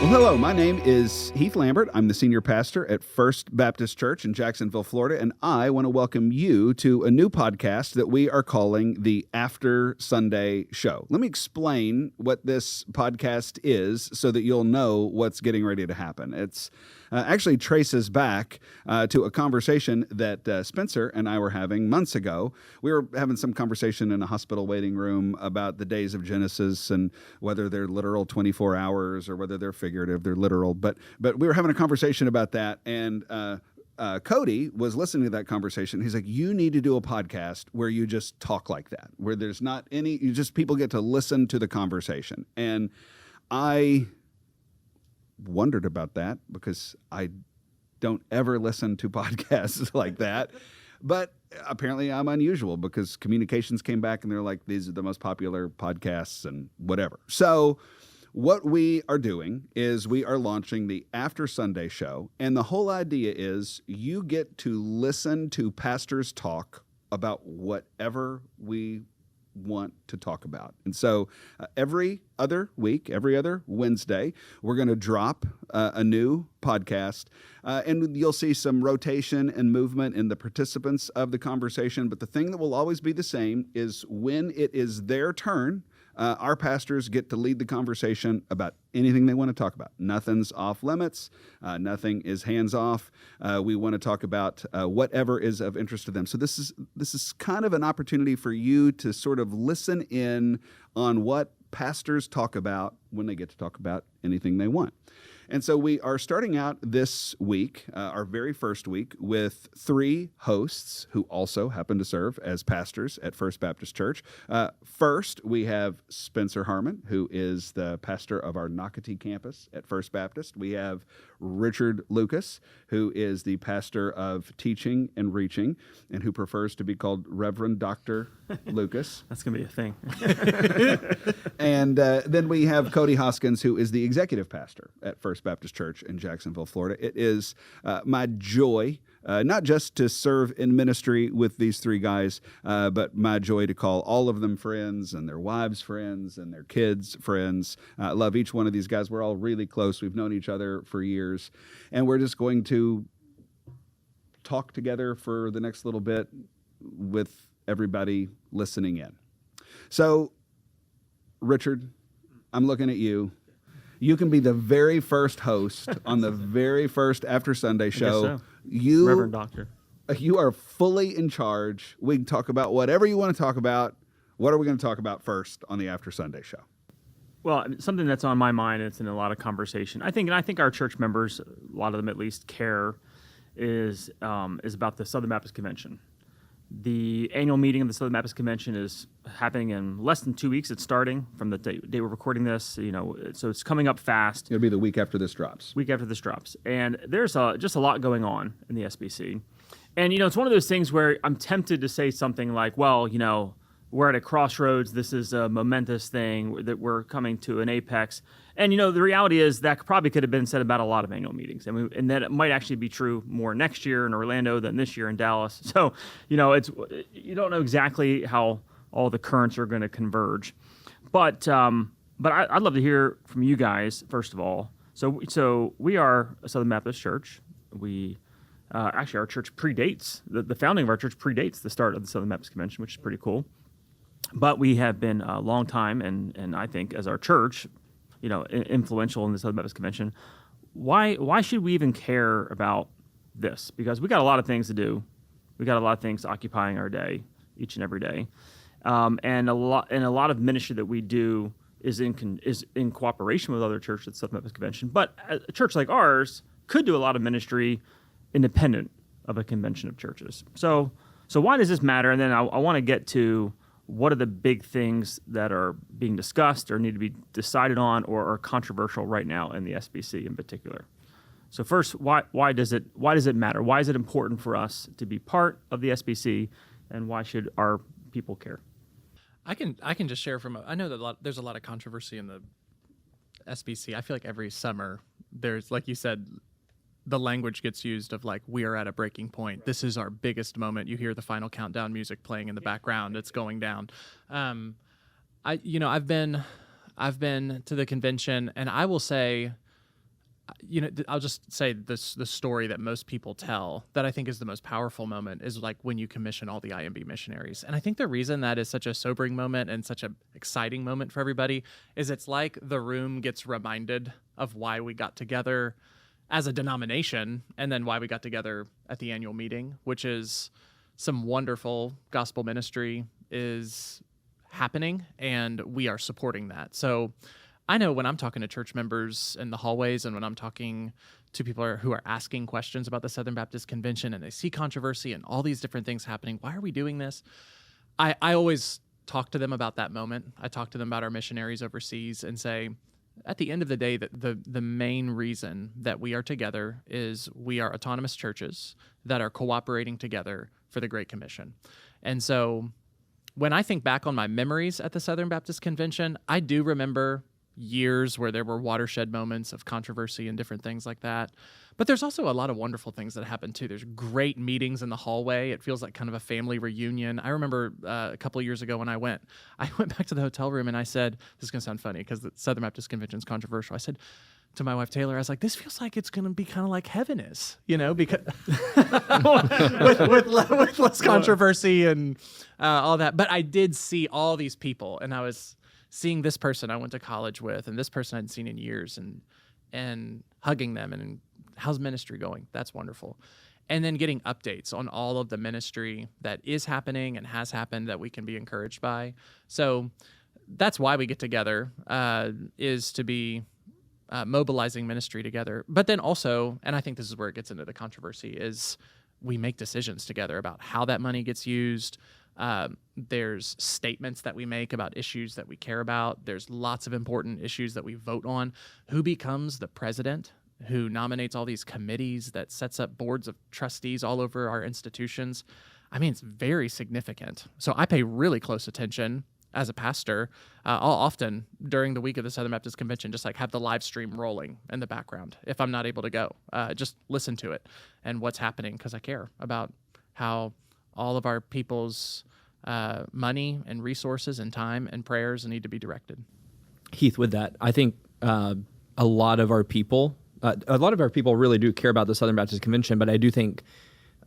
Well, hello, my name is Heath Lambert. I'm the senior pastor at First Baptist Church in Jacksonville, Florida, and I want to welcome you to a new podcast that we are calling the After Sunday Show. Let me explain what this podcast is so that you'll know what's getting ready to happen. It's actually traces back to a conversation that Spencer and I were having months ago. We were having some conversation in a hospital waiting room about the days of Genesis and whether they're literal 24 hours or whether they're figurative, they're literal. But we were having a conversation about that, and Cody was listening to that conversation. He's like, you need to do a podcast where you just talk like that, where there's not any, you just people get to listen to the conversation. And I wondered about that because I don't ever listen to podcasts like that. But apparently I'm unusual because communications came back and they're like, these are the most popular podcasts and whatever. So what we are doing is we are launching the After Sunday Show. And the whole idea is you get to listen to pastors talk about whatever we want to talk about. And so every other week, every other Wednesday, we're going to drop a new podcast, and you'll see some rotation and movement in the participants of the conversation. But the thing that will always be the same is when it is their turn, our pastors get to lead the conversation about anything they want to talk about. Nothing's off limits. Nothing is hands off. We want to talk about whatever is of interest to them. So this is kind of an opportunity for you to sort of listen in on what pastors talk about when they get to talk about anything they want. And so we are starting out this week, our very first week, with three hosts who also happen to serve as pastors at First Baptist Church. First, we have Spencer Harmon, who is the pastor of our Nocatee campus at First Baptist. We have Richard Lucas, who is the pastor of teaching and reaching, and who prefers to be called Reverend Dr. Lucas. That's going to be a thing. And then we have Cody Hoskins, who is the executive pastor at First Baptist Church in Jacksonville, Florida. It is my joy, not just to serve in ministry with these three guys, but my joy to call all of them friends and their wives friends and their kids friends. I love each one of these guys. We're all really close. We've known each other for years, and we're just going to talk together for the next little bit with everybody listening in. So, Richard, I'm looking at you. You can be the very first host on the very first After Sunday Show. So. Reverend Doctor. You are fully in charge. We can talk about whatever you want to talk about. What are we going to talk about first on the After Sunday Show? Well, something that's on my mind, it's in a lot of conversation. I think our church members, a lot of them at least, care is about the Southern Baptist Convention. The annual meeting of the Southern Baptist Convention is happening in less than 2 weeks. It's starting from the day we're recording this, so it's coming up fast. It'll be the week after this drops. And there's just a lot going on in the SBC. And, it's one of those things where I'm tempted to say something like, well, we're at a crossroads. This is a momentous thing that we're coming to an apex. And, the reality is that probably could have been said about a lot of annual meetings. And that it might actually be true more next year in Orlando than this year in Dallas. So, it's you don't know exactly how all the currents are going to converge. But I'd love to hear from you guys, first of all. So we are a Southern Baptist church. We actually, our church predates, the founding of our church predates the start of the Southern Baptist Convention, which is pretty cool. But we have been a long time, and I think as our church, influential in the Southern Baptist Convention. Why should we even care about this? Because we got a lot of things to do. We got a lot of things occupying our day, each and every day, and a lot of ministry that we do is in cooperation with other churches at the Southern Baptist Convention. But a church like ours could do a lot of ministry independent of a convention of churches. So why does this matter? And then I want to get to what are the big things that are being discussed or need to be decided on or are controversial right now in the SBC in particular. So first, why does it matter? Why is it important for us to be part of the SBC, and why should our people care? I can just share I know that there's a lot of controversy in the SBC. I feel like every summer there's, like you said, the language gets used of like, we are at a breaking point. This is our biggest moment. You hear the final countdown music playing in the background. It's going down. I've been to the convention, and I will say I'll just say the story that most people tell that I think is the most powerful moment is like when you commission all the IMB missionaries. And I think the reason that is such a sobering moment and such an exciting moment for everybody is it's like the room gets reminded of why we got together as a denomination and then why we got together at the annual meeting, which is some wonderful gospel ministry is happening and we are supporting that. So I know when I'm talking to church members in the hallways and when I'm talking to people who are asking questions about the Southern Baptist Convention and they see controversy and all these different things happening, why are we doing this? I always talk to them about that moment. I talk to them about our missionaries overseas and say, at the end of the day, that the main reason that we are together is we are autonomous churches that are cooperating together for the Great Commission. And so when I think back on my memories at the Southern Baptist Convention, I do remember years where there were watershed moments of controversy and different things like that. But there's also a lot of wonderful things that happen too. There's great meetings in the hallway. It feels like kind of a family reunion. I remember a couple of years ago when I went back to the hotel room and I said, this is going to sound funny because the Southern Baptist Convention is controversial. I said to my wife, Taylor, I was like, this feels like it's going to be kind of like heaven is, because with less controversy and all that. But I did see all these people and I was seeing this person I went to college with and this person I hadn't seen in years and hugging them and how's ministry going? That's wonderful. And then getting updates on all of the ministry that is happening and has happened that we can be encouraged by. So that's why we get together, is to be mobilizing ministry together. But then also, and I think this is where it gets into the controversy, is we make decisions together about how that money gets used. There's statements that we make about issues that we care about. There's lots of important issues that we vote on. Who becomes the president? Who nominates all these committees that sets up boards of trustees all over our institutions? I mean, it's very significant. So I pay really close attention as a pastor. I'll often, during the week of the Southern Baptist Convention, just like have the live stream rolling in the background if I'm not able to go. Just listen to it and what's happening because I care about how all of our people's money and resources and time and prayers need to be directed. Heath, with that, I think a lot of our people really do care about the Southern Baptist Convention, but I do think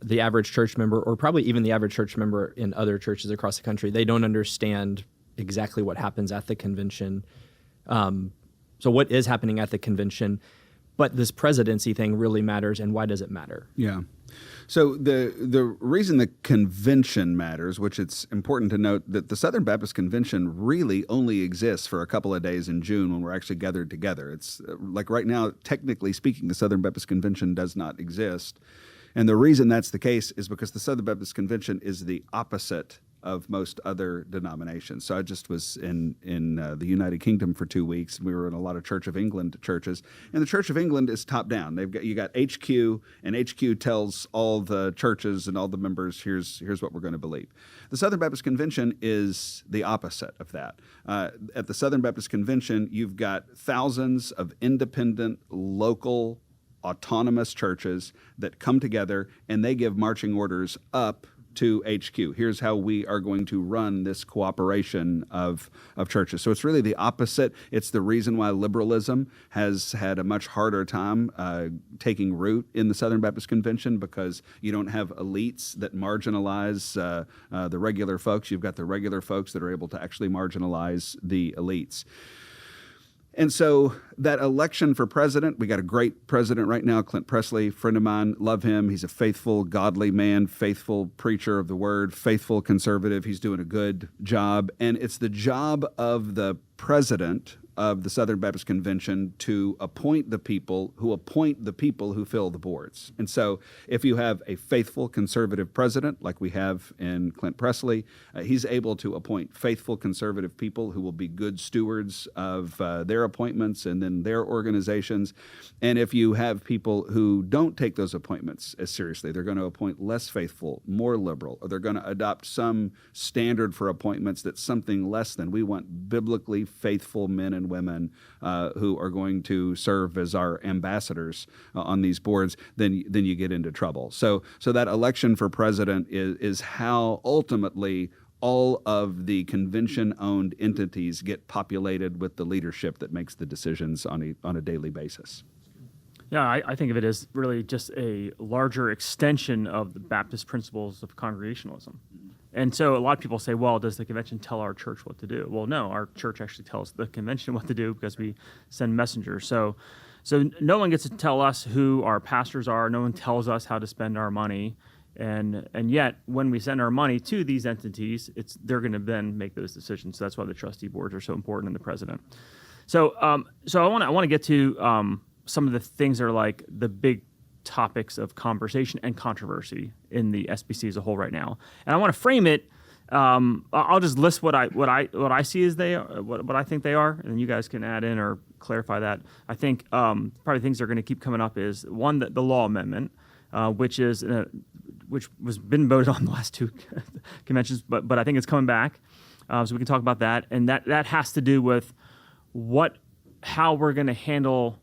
the average church member, or probably even the average church member in other churches across the country, they don't understand exactly what happens at the convention. So what is happening at the convention, but this presidency thing really matters, and why does it matter? Yeah. So the reason the convention matters, which it's important to note that the Southern Baptist Convention really only exists for a couple of days in June when we're actually gathered together. It's like right now, technically speaking, the Southern Baptist Convention does not exist. And the reason that's the case is because the Southern Baptist Convention is the opposite of most other denominations. So I just was in the United Kingdom for 2 weeks. We were in a lot of Church of England churches, and the Church of England is top down. You got HQ, and HQ tells all the churches and all the members, here's what we're going to believe. The Southern Baptist Convention is the opposite of that. At the Southern Baptist Convention, you've got thousands of independent, local, autonomous churches that come together and they give marching orders up to HQ. Here's how we are going to run this cooperation of churches. So it's really the opposite. It's the reason why liberalism has had a much harder time taking root in the Southern Baptist Convention, because you don't have elites that marginalize the regular folks. You've got the regular folks that are able to actually marginalize the elites. And so that election for president, we got a great president right now, Clint Presley, friend of mine, love him. He's a faithful, godly man, faithful preacher of the word, faithful conservative. He's doing a good job. And it's the job of the president of the Southern Baptist Convention to appoint the people who fill the boards. And so if you have a faithful conservative president like we have in Clint Presley, he's able to appoint faithful conservative people who will be good stewards of their appointments and then their organizations. And if you have people who don't take those appointments as seriously, they're going to appoint less faithful, more liberal, or they're going to adopt some standard for appointments that's something less than. We want biblically faithful men and women who are going to serve as our ambassadors on these boards, then you get into trouble. So that election for president is how ultimately all of the convention-owned entities get populated with the leadership that makes the decisions on a daily basis. Yeah, I think of it as really just a larger extension of the Baptist principles of congregationalism. And so a lot of people say, well, does the convention tell our church what to do? Well, no, our church actually tells the convention what to do because we send messengers. So no one gets to tell us who our pastors are. No one tells us how to spend our money. And yet, when we send our money to these entities, they're going to then make those decisions. So that's why the trustee boards are so important and the president. So I want to get to some of the things that are like the big topics of conversation and controversy in the SBC as a whole right now, and I want to frame it. I'll just list what I see as they are, what I think they are, and then you guys can add in or clarify that. I think probably things that are going to keep coming up is one, the law amendment, which was been voted on the last two conventions, but I think it's coming back, so we can talk about that, and that has to do with how we're going to handle.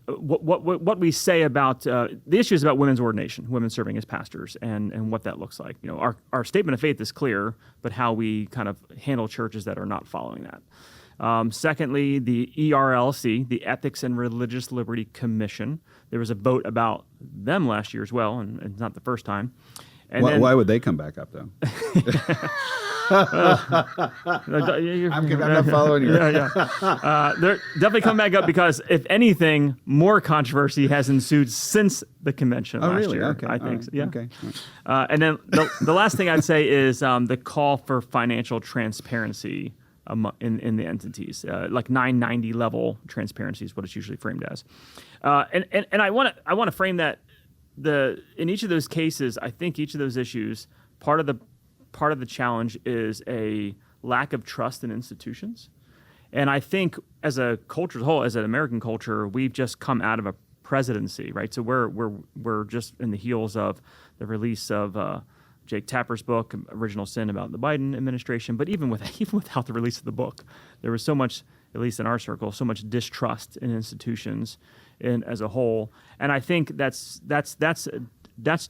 What we say about the issues about women's ordination, women serving as pastors, and what that looks like. Our statement of faith is clear, but how we kind of handle churches that are not following that. Secondly, the ERLC, the Ethics and Religious Liberty Commission. There was a vote about them last year as well, and it's not the first time. And why would they come back up, though? I'm not following you. They're definitely come back up because, if anything, more controversy has ensued since the convention last year. Okay. I think. Right. Yeah. Okay. And then the last thing I'd say is the call for financial transparency in the entities, like 990 level transparency is what it's usually framed as. And I want to frame that in each of those cases, I think each of those issues, part of the challenge is a lack of trust in institutions. And I think as a culture as a whole, as an American culture, we've just come out of a presidency, right? So we're just in the heels of the release of Jake Tapper's book, Original Sin, about the Biden administration. But even without the release of the book, there was so much, at least in our circle, so much distrust in institutions as a whole. And I think that's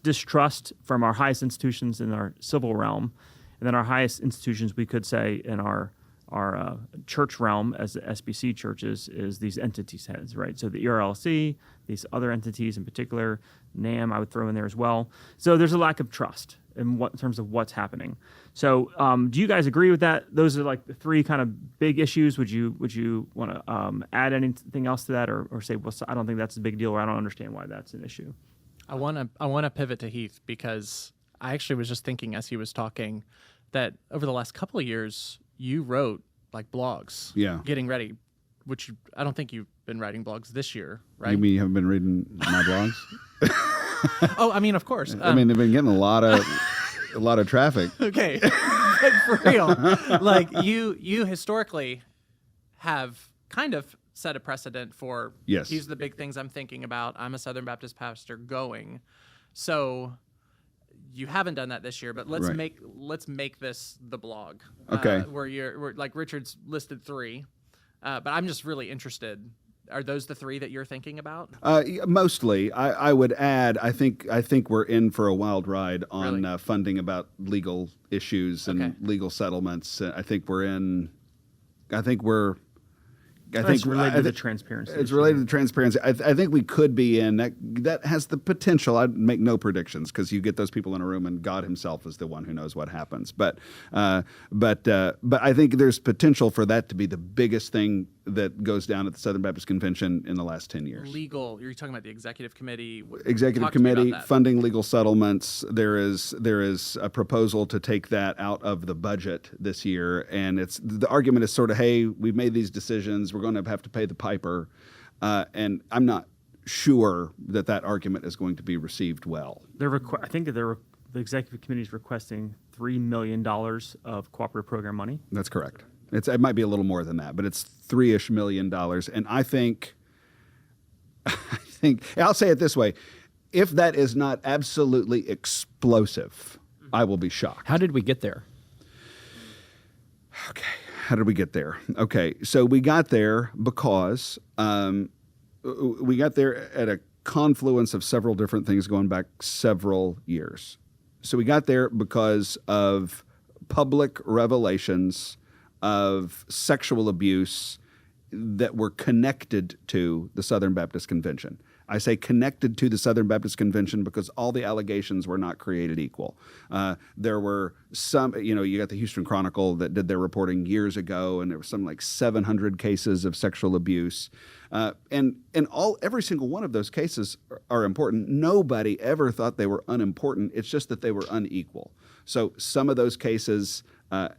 distrust from our highest institutions in our civil realm, and then our highest institutions, we could say, in our church realm as the SBC churches, is these entities heads, right? So the ERLC, these other entities in particular, NAM I would throw in there as well. So there's a lack of trust in terms of what's happening. So do you guys agree with that? Those are like the three kind of big issues. Would you want to add anything else to that, or say, well, I don't think that's a big deal, or I don't understand why that's an issue? I want to pivot to Heath, because I actually was just thinking as he was talking that over the last couple of years, you wrote like blogs, getting ready, which I don't think you've been writing blogs this year, right? You mean you haven't been reading my blogs? Oh, I mean, of course. I mean, they've been getting a lot of traffic. Okay, but for real, like you historically have kind of set a precedent for, yes, these are the big things I'm thinking about. I'm a Southern Baptist pastor going. So you haven't done that this year, but let's make this the blog. Okay. Where like Richard's listed 3, but I'm just really interested. Are those the 3 that you're thinking about? Mostly. I would add, I think we're in for a wild ride on Really? Funding about legal issues and legal settlements. I think It's related to the transparency. It's related to transparency. I think we could be in that has the potential. I'd make no predictions, because you get those people in a room and God Himself is the one who knows what happens. But I think there's potential for that to be the biggest thing that goes down at the Southern Baptist Convention in the last 10 years. Legal. You're talking about the executive committee. Executive committee funding legal settlements. There is a proposal to take that out of the budget this year, and the argument is sort of, hey, we've made these decisions. We're going to have to pay the piper, and I'm not sure that argument is going to be received well. I think that the executive committee is requesting $3 million of cooperative program money. That's correct. It might be a little more than that, but it's $3-ish million. And I think I'll say it this way: if that is not absolutely explosive, I will be shocked. How did we get there? Okay. How did we get there? Okay, so we got there because we got there at a confluence of several different things going back several years. So we got there because of public revelations of sexual abuse that were connected to the Southern Baptist Convention. I say connected to the Southern Baptist Convention because all the allegations were not created equal. There were some, you got the Houston Chronicle that did their reporting years ago, and there was something like 700 cases of sexual abuse. And every single one of those cases are important. Nobody ever thought they were unimportant. It's just that they were unequal. So some of those cases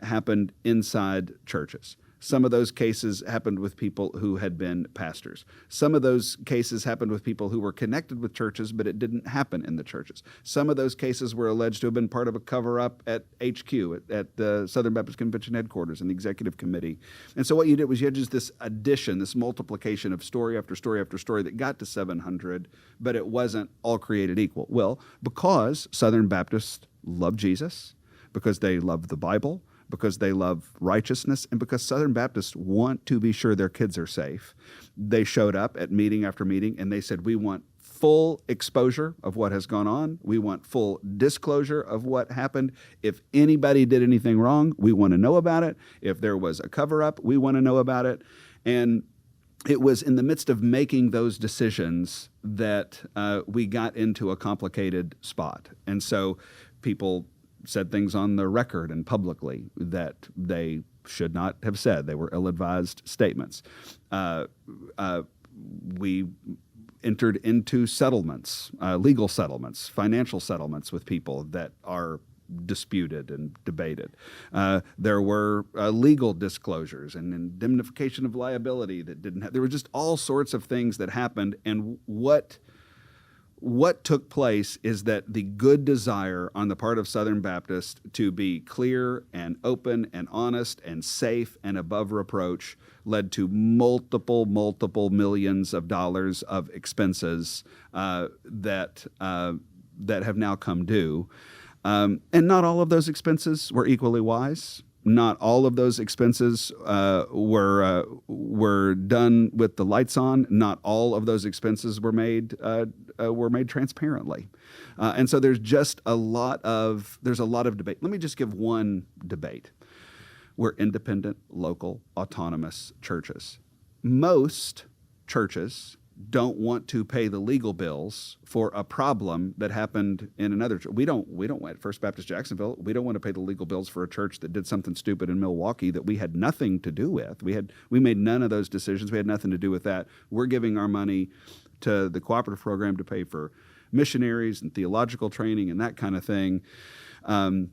happened inside churches. Some of those cases happened with people who had been pastors. Some of those cases happened with people who were connected with churches, but it didn't happen in the churches. Some of those cases were alleged to have been part of a cover-up at HQ, at the Southern Baptist Convention headquarters and the executive committee. And so what you did was you had just this addition, this multiplication of story after story after story that got to 700, but it wasn't all created equal. Well, because Southern Baptists love Jesus, because they love the Bible, because they love righteousness, and because Southern Baptists want to be sure their kids are safe. They showed up at meeting after meeting, and they said, we want full exposure of what has gone on. We want full disclosure of what happened. If anybody did anything wrong, we want to know about it. If there was a cover-up, we want to know about it. And it was in the midst of making those decisions that we got into a complicated spot. And so people said things on the record and publicly that they should not have said. They were ill-advised statements. We entered into settlements, legal settlements, financial settlements with people that are disputed and debated. There were legal disclosures and indemnification of liability that didn't have. There were just all sorts of things that happened, and what took place is that the good desire on the part of Southern Baptist to be clear and open and honest and safe and above reproach led to multiple millions of dollars of expenses that have now come due. And not all of those expenses were equally wise. Not all of those expenses were done with the lights on. Not all of those expenses were made transparently, and so there's a lot of debate. Let me just give one debate. We're independent, local, autonomous churches. Most churches don't want to pay the legal bills for a problem that happened in another church. We don't at First Baptist Jacksonville, we don't want to pay the legal bills for a church that did something stupid in Milwaukee that we had nothing to do with. We made none of those decisions. We had nothing to do with that. We're giving our money to the cooperative program to pay for missionaries and theological training and that kind of thing. And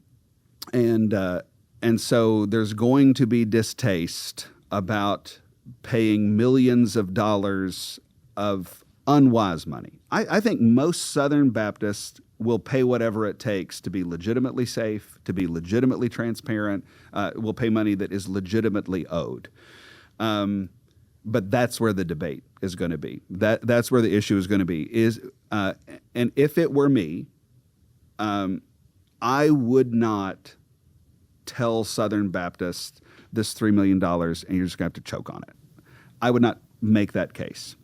so there's going to be distaste about paying millions of dollars of unwise money. I think most Southern Baptists will pay whatever it takes to be legitimately safe, to be legitimately transparent, will pay money that is legitimately owed. But that's where the debate is going to be. That's where the issue is going to be. And if it were me, I would not tell Southern Baptists this $3 million and you're just going to have to choke on it. I would not make that case.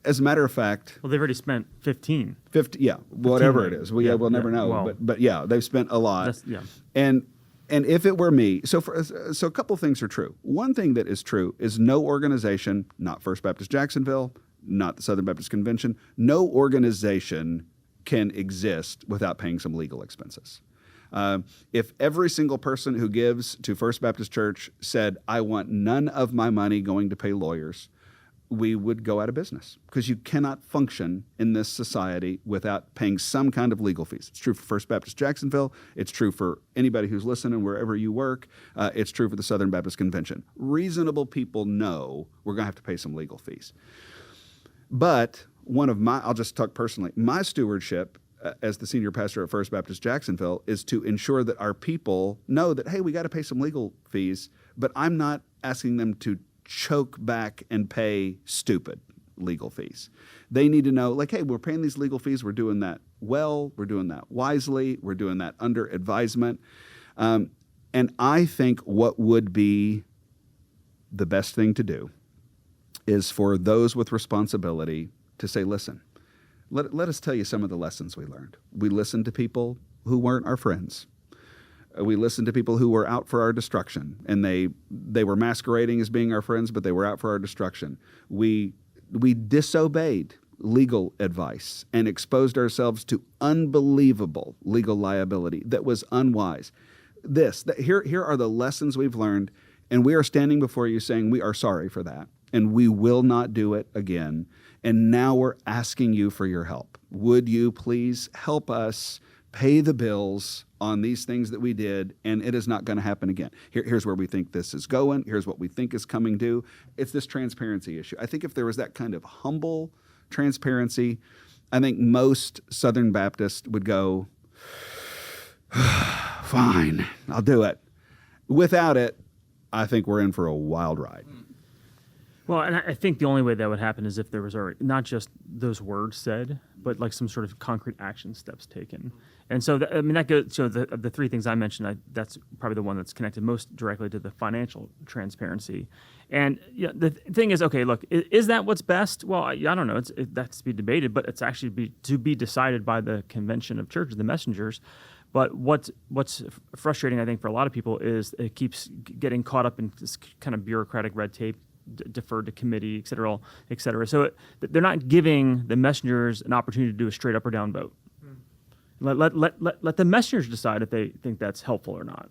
As a matter of fact, well, they've already spent 50, yeah, whatever it is. We'll never know. Well, but yeah, they've spent a lot. Yeah. And if it were me, so a couple things are true. One thing that is true is no organization, not First Baptist Jacksonville, not the Southern Baptist Convention, no organization can exist without paying some legal expenses. If every single person who gives to First Baptist Church said, I want none of my money going to pay lawyers, we would go out of business because you cannot function in this society without paying some kind of legal fees. It's true for First Baptist Jacksonville. It's true for anybody who's listening wherever you work. It's true for the Southern Baptist Convention. Reasonable people know we're going to have to pay some legal fees. But I'll just talk personally, my stewardship as the senior pastor at First Baptist Jacksonville is to ensure that our people know that, hey, we got to pay some legal fees, but I'm not asking them to choke back and pay stupid legal fees. They need to know, like, hey, we're paying these legal fees. We're doing that well. We're doing that wisely. We're doing that under advisement. And I think what would be the best thing to do is for those with responsibility to say, listen, let us tell you some of the lessons we learned. We listened to people who weren't our friends. We listened to people who were out for our destruction, and they were masquerading as being our friends, but they were out for our destruction. We disobeyed. legal advice and exposed ourselves to unbelievable legal liability that was unwise. Here are the lessons we've learned, and we are standing before you saying we are sorry for that, and we will not do it again. And now we're asking you for your help. Would you please help us pay the bills on these things that we did, and it is not going to happen again. Here's where we think this is going. Here's what we think is coming due. It's this transparency issue. I think if there was that kind of humble transparency, I think most Southern Baptists would go, fine, I'll do it. Without it, I think we're in for a wild ride. Well, and I think the only way that would happen is if there was already not just those words said, but like some sort of concrete action steps taken. And so, that goes. So the three things I mentioned, that's probably the one that's connected most directly to the financial transparency. And the thing is, okay, look, is that what's best? Well, I don't know. That's to be debated, but it's actually to be decided by the convention of churches, the messengers. But what's frustrating, I think, for a lot of people is it keeps getting caught up in this kind of bureaucratic red tape, deferred to committee, et cetera, et cetera. So they're not giving the messengers an opportunity to do a straight up or down vote. Let the messengers decide if they think that's helpful or not.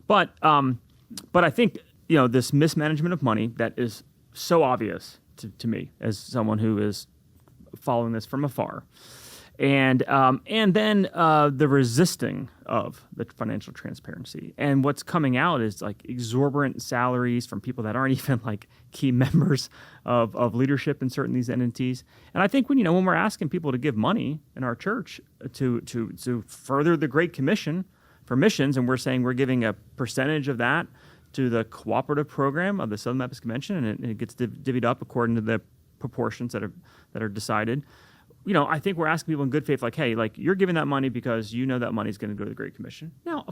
But I think this mismanagement of money that is so obvious to me as someone who is following this from afar. And then the resisting of the financial transparency. And what's coming out is like exorbitant salaries from people that aren't even like key members of leadership in certain these entities. And I think when we're asking people to give money in our church to further the Great Commission for missions, and we're saying we're giving a percentage of that to the cooperative program of the Southern Baptist Convention, and it gets divvied up according to the proportions that are decided. I think we're asking people in good faith, like, hey, like you're giving that money because that money is going to go to the Great Commission. Now,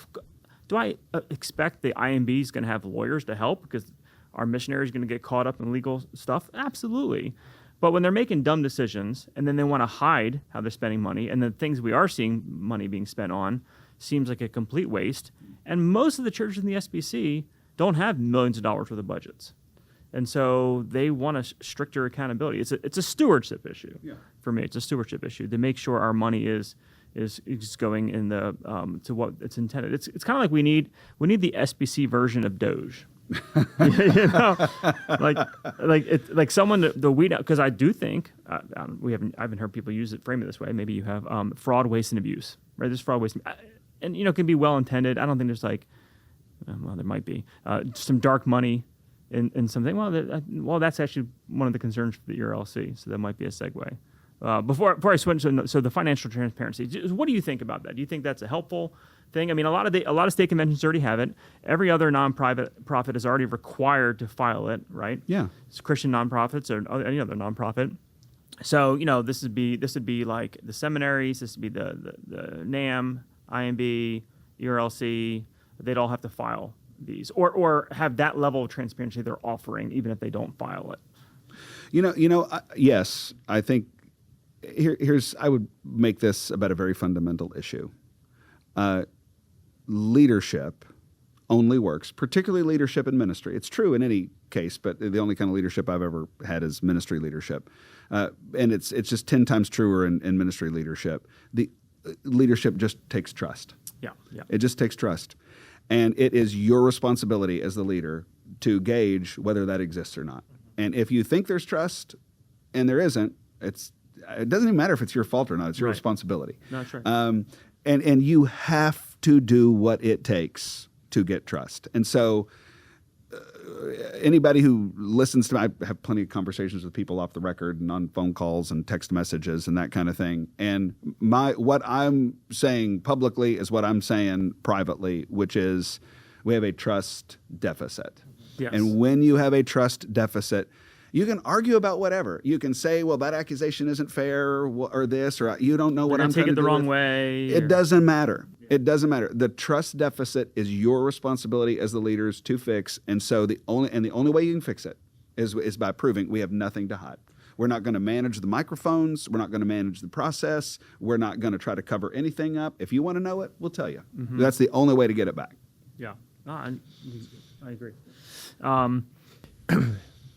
do I expect the IMB is going to have lawyers to help because our missionary is going to get caught up in legal stuff? Absolutely. But when they're making dumb decisions and then they want to hide how they're spending money, and the things we are seeing money being spent on seems like a complete waste. And most of the churches in the SBC don't have millions of dollars worth of budgets. And so they want a stricter accountability. It's a stewardship issue for me. It's a stewardship issue to make sure our money is going in the to what it's intended. It's kind of like we need the SBC version of Doge. like someone to weed out, because I do think I haven't heard people frame it this way. Maybe you have fraud, waste, and abuse. Right? There's fraud, waste, and it can be well intended. I don't think there's there might be some dark money. In something, well, that's actually one of the concerns for the ERLC, so that might be a segue. Before I switch, so the financial transparency. What do you think about that? Do you think that's a helpful thing? I mean, a lot of state conventions already have it. Every other nonprofit is already required to file it, right? Yeah, it's Christian nonprofits or any other nonprofit. So this would be like the seminaries. This would be the NAM, IMB, ERLC. They'd all have to file these or have that level of transparency they're offering, even if they don't file it. Yes, I think here's I would make this about a very fundamental issue. Leadership only works, particularly leadership in ministry. It's true in any case, but the only kind of leadership I've ever had is ministry leadership, and it's just 10 times truer in ministry leadership. The leadership just takes trust. Yeah, it just takes trust. And it is your responsibility as the leader to gauge whether that exists or not. And if you think there's trust and there isn't, it doesn't even matter if it's your fault or not. It's your responsibility. No, that's right. And you have to do what it takes to get trust. And so anybody who listens to me, I have plenty of conversations with people off the record and on phone calls and text messages and that kind of thing. And what I'm saying publicly is what I'm saying privately, which is we have a trust deficit. Yes. And when you have a trust deficit, you can argue about whatever. You can say, well, that accusation isn't fair or this, or you don't know what I'm trying to do. Take it the wrong way. It doesn't matter. It doesn't matter. The trust deficit is your responsibility as the leaders to fix. And so the only way you can fix it is by proving we have nothing to hide. We're not going to manage the microphones. We're not going to manage the process. We're not going to try to cover anything up. If you want to know it, we'll tell you. Mm-hmm. That's the only way to get it back. Yeah. No, I agree.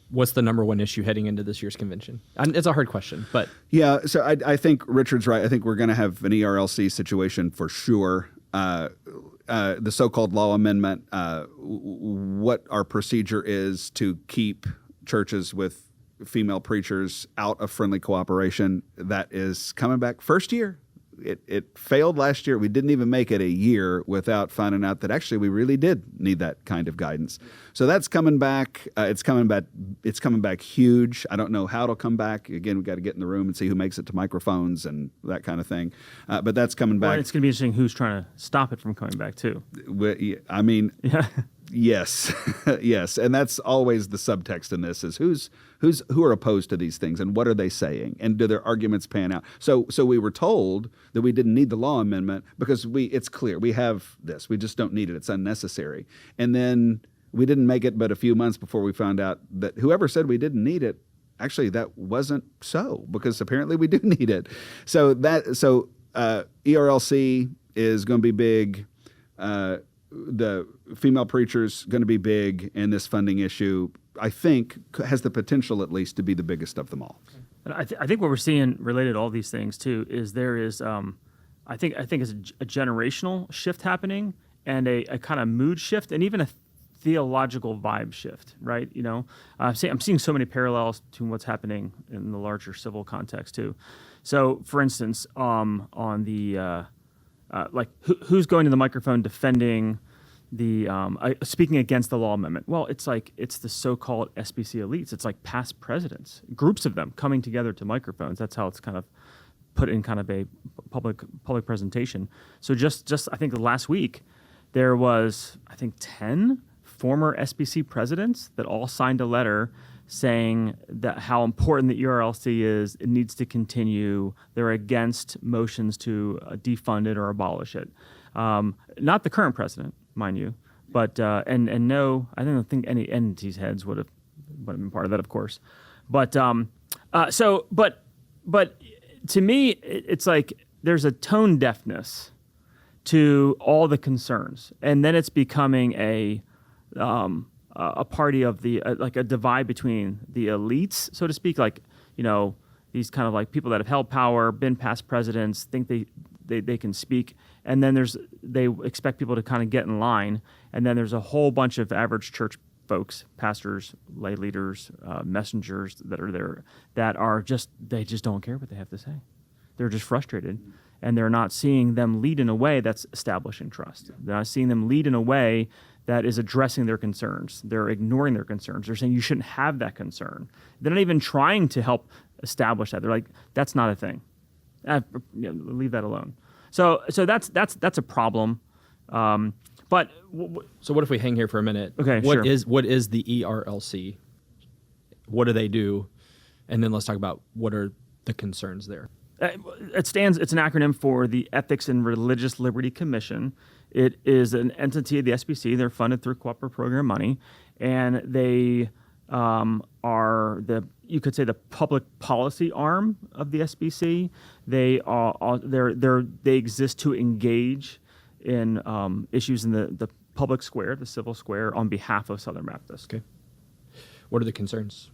what's the number one issue heading into this year's convention? And it's a hard question, but Yeah, so I think Richard's right. I think we're going to have an ERLC situation for sure. The so-called law amendment, what our procedure is to keep churches with female preachers out of friendly cooperation, that is coming back first year. It failed last year. We didn't even make it a year without finding out that actually we really did need that kind of guidance. So that's coming back. It's coming back. It's coming back huge. I don't know how it'll come back. Again, we've got to get in the room and see who makes it to microphones and that kind of thing. But that's coming back. Well, it's going to be interesting who's trying to stop it from coming back too. I mean, Yeah. yes, yes, and that's always the subtext in this: is who are opposed to these things, and what are they saying, and do their arguments pan out? So we were told that we didn't need the law amendment because it's clear we have this, we just don't need it; it's unnecessary. And then we didn't make it, but a few months before we found out that whoever said we didn't need it, actually that wasn't so, because apparently we do need it. So ERLC is going to be big. The female preachers going to be big, and this funding issue, I think, has the potential at least to be the biggest of them all. And I think what we're seeing related to all these things too is there is, I think it's a generational shift happening, and a kind of mood shift, and even a theological vibe shift. Right? You know, I'm seeing so many parallels to what's happening in the larger civil context too. So, for instance, on the who's going to the microphone defending the speaking against the law amendment? Well, it's the so-called SBC elites. It's like past presidents, groups of them coming together to microphones. That's how it's kind of put in kind of a public presentation. So just I think last week there was 10 former SBC presidents that all signed a letter saying that how important the ERLC is. It needs to continue. They're against motions to defund it or abolish it. Not the current president, mind you, but and no, I don't think any entity's heads would have been part of that, of course. But but to me, it's like there's a tone deafness to all the concerns, and then it's becoming a party of the like a divide between the elites, so to speak, like, you know, these kind of like people that have held power, been past presidents, think they can speak, and then they expect people to kind of get in line, and then there's a whole bunch of average church folks, pastors, lay leaders, messengers that are there that are they just don't care what they have to say. They're just frustrated, and they're not seeing them lead in a way that's establishing trust. They're not seeing them lead in a way that is addressing their concerns. They're ignoring their concerns. They're saying you shouldn't have that concern. They're not even trying to help establish that. They're like, that's not a thing. Leave that alone. So that's a problem. But so what if we hang here for a minute? Okay, What sure. is the ERLC? What do they do? And then let's talk about what are the concerns there. It's an acronym for the Ethics and Religious Liberty Commission. It is an entity of the SBC. They're funded through cooperative program money, and they are you could say the public policy arm of the SBC. They exist to engage in issues in the public square, the civil square, on behalf of Southern Baptists. Okay. What are the concerns?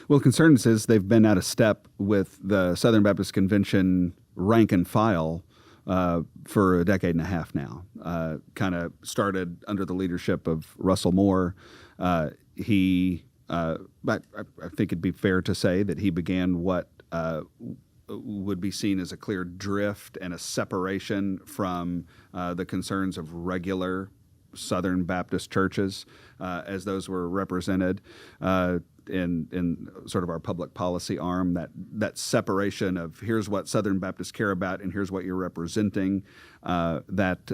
Well, concerns is they've been out of step with the Southern Baptist Convention rank and file for a decade and a half now. Kind of started under the leadership of Russell Moore. But I think it'd be fair to say that he began what would be seen as a clear drift and a separation from the concerns of regular Southern Baptist churches as those were represented in sort of our public policy arm, that separation of here's what Southern Baptists care about and here's what you're representing, that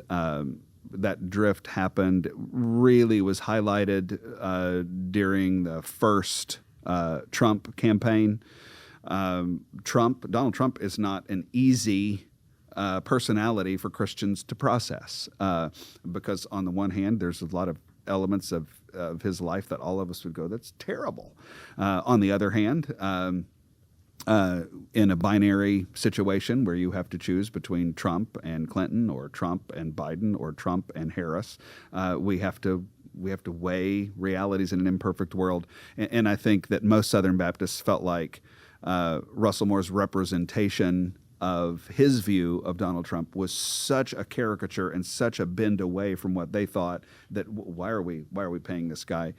drift happened, really was highlighted during the first Trump campaign. Donald Trump is not an easy personality for Christians to process because on the one hand, there's a lot of elements of his life that all of us would go, that's terrible. On the other hand, in a binary situation where you have to choose between Trump and Clinton or Trump and Biden or Trump and Harris, we have to weigh realities in an imperfect world. And I think that most Southern Baptists felt like Russell Moore's representation of his view of Donald Trump was such a caricature and such a bend away from what they thought that why are we paying this guy?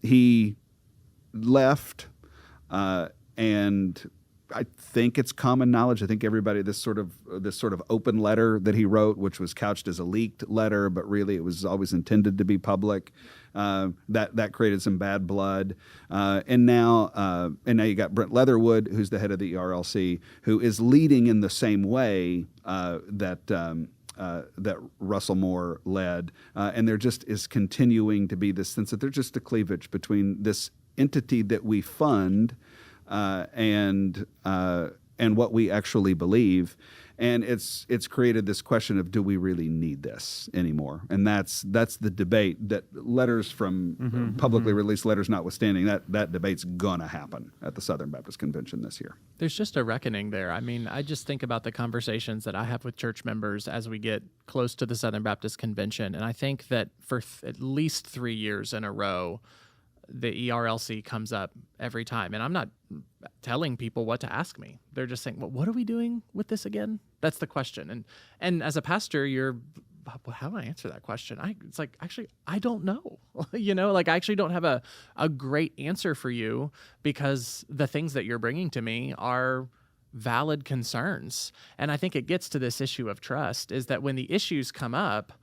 He left, and I think it's common knowledge. I think everybody this sort of open letter that he wrote, which was couched as a leaked letter, but really it was always intended to be public. That created some bad blood, and now you got Brent Leatherwood, who's the head of the ERLC, who is leading in the same way that Russell Moore led, and there just is continuing to be this sense that there's just a cleavage between this entity that we fund and what we actually believe. And it's created this question of, do we really need this anymore? And that's the debate that letters from publicly released letters notwithstanding, that debate's gonna happen at the Southern Baptist Convention this year. There's just a reckoning there. I mean, I just think about the conversations that I have with church members as we get close to the Southern Baptist Convention. And I think that for at least 3 years in a row, the ERLC comes up every time. And I'm not telling people what to ask me. They're just saying, well, what are we doing with this again? That's the question. And as a pastor, how do I answer that question? It's like, actually, I don't know. I actually don't have a great answer for you, because the things that you're bringing to me are valid concerns. And I think it gets to this issue of trust, is that when the issues come up,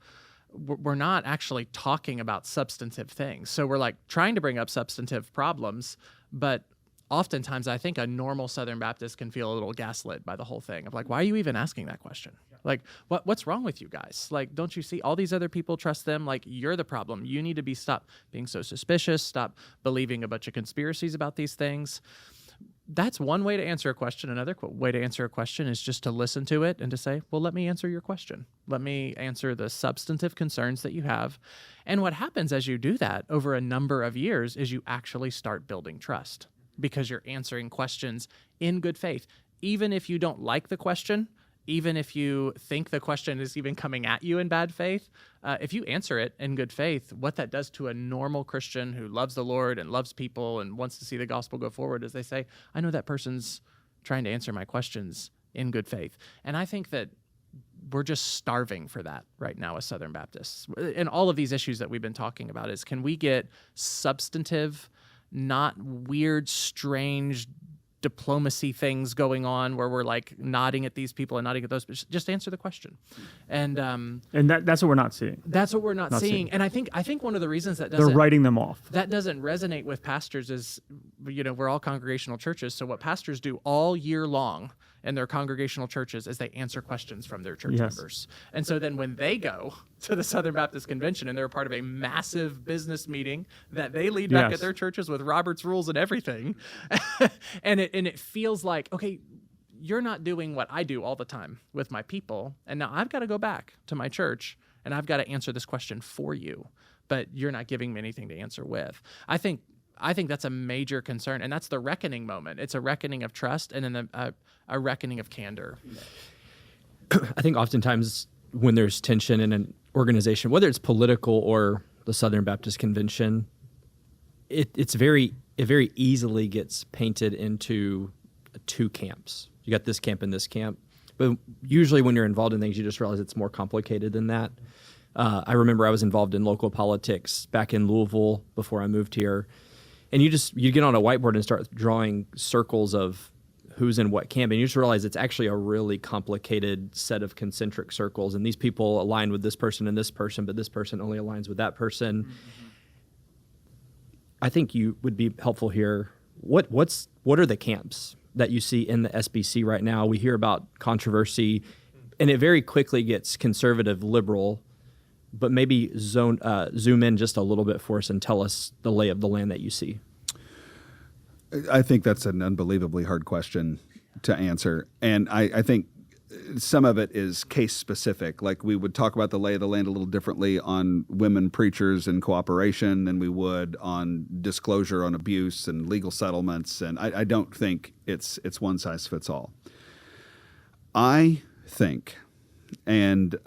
we're not actually talking about substantive things. So we're like trying to bring up substantive problems, but oftentimes I think a normal Southern Baptist can feel a little gaslit by the whole thing of like, why are you even asking that question? Like, what's wrong with you guys? Like, don't you see all these other people trust them? Like, you're the problem. You need to stop being so suspicious, stop believing a bunch of conspiracies about these things. That's one way to answer a question. Another way to answer a question is just to listen to it and to say, well, let me answer your question. Let me answer the substantive concerns that you have. And what happens as you do that over a number of years is you actually start building trust, because you're answering questions in good faith. Even if you don't like the question, even if you think the question is even coming at you in bad faith, if you answer it in good faith, what that does to a normal Christian who loves the Lord and loves people and wants to see the gospel go forward is they say, I know that person's trying to answer my questions in good faith. And I think that we're just starving for that right now as Southern Baptists. And all of these issues that we've been talking about is, can we get substantive, not weird, strange diplomacy things going on where we're like nodding at these people and nodding at those, but just answer the question. And that's what we're not seeing. That's what we're not seeing. And I think one of the reasons that doesn't, they're writing them off. That doesn't resonate with pastors is, we're all congregational churches. So what pastors do all year long in their congregational churches is they answer questions from their church members. And so then when they go to the Southern Baptist Convention and they're part of a massive business meeting that they lead back at their churches with Robert's rules and everything, and it feels like, okay, you're not doing what I do all the time with my people, and now I've got to go back to my church and I've got to answer this question for you, but you're not giving me anything to answer with. I think that's a major concern, and that's the reckoning moment. It's a reckoning of trust, and then a reckoning of candor. I think oftentimes when there's tension in an organization, whether it's political or the Southern Baptist Convention, it very easily gets painted into two camps. You got this camp and this camp, but usually when you're involved in things, you just realize it's more complicated than that. I remember I was involved in local politics back in Louisville before I moved here. And you get on a whiteboard and start drawing circles of who's in what camp, and you just realize it's actually a really complicated set of concentric circles, and these people align with this person and this person, but this person only aligns with that person. Mm-hmm. I think you would be helpful here. What are the camps that you see in the SBC right now? We hear about controversy, and it very quickly gets conservative, liberal, but maybe zoom in just a little bit for us and tell us the lay of the land that you see. I think that's an unbelievably hard question to answer. And I think some of it is case specific. Like, we would talk about the lay of the land a little differently on women preachers and cooperation than we would on disclosure on abuse and legal settlements. And I don't think it's one size fits all. I think, and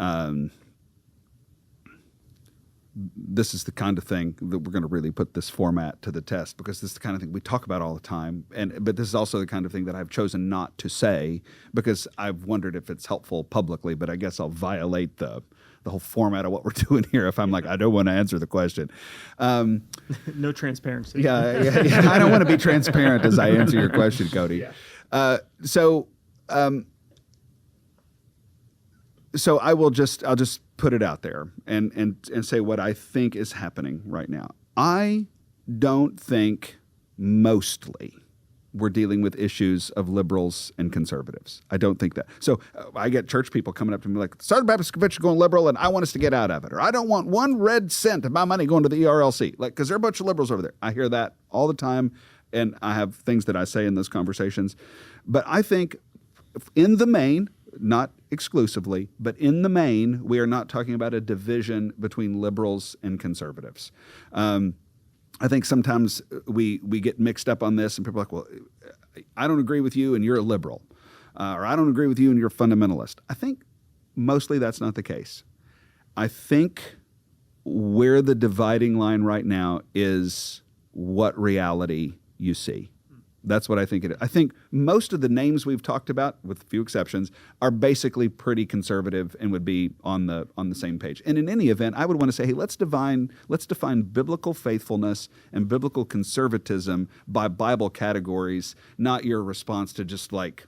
this is the kind of thing that we're going to really put this format to the test, because this is the kind of thing we talk about all the time. But this is also the kind of thing that I've chosen not to say because I've wondered if it's helpful publicly, but I guess I'll violate the whole format of what we're doing here if I'm like, I don't want to answer the question. No transparency. Yeah. I don't want to be transparent as I answer your question, Cody. Yeah. So I'll just put it out there and say what I think is happening right now. I don't think mostly we're dealing with issues of liberals and conservatives. I don't think that. So I get church people coming up to me like, Southern Baptist Convention going liberal and I want us to get out of it. Or I don't want 1 red cent of my money going to the ERLC. Like, because there are a bunch of liberals over there. I hear that all the time. And I have things that I say in those conversations. But I think in the main, not exclusively, but in the main, we are not talking about a division between liberals and conservatives. I think sometimes we get mixed up on this, and people are like, well, I don't agree with you and you're a liberal, or I don't agree with you and you're a fundamentalist. I think mostly that's not the case. I think where the dividing line right now is what reality you see. That's what I think it is. I think most of the names we've talked about, with a few exceptions, are basically pretty conservative and would be on the same page. And in any event, I would want to say, hey, let's define biblical faithfulness and biblical conservatism by Bible categories, not your response to just like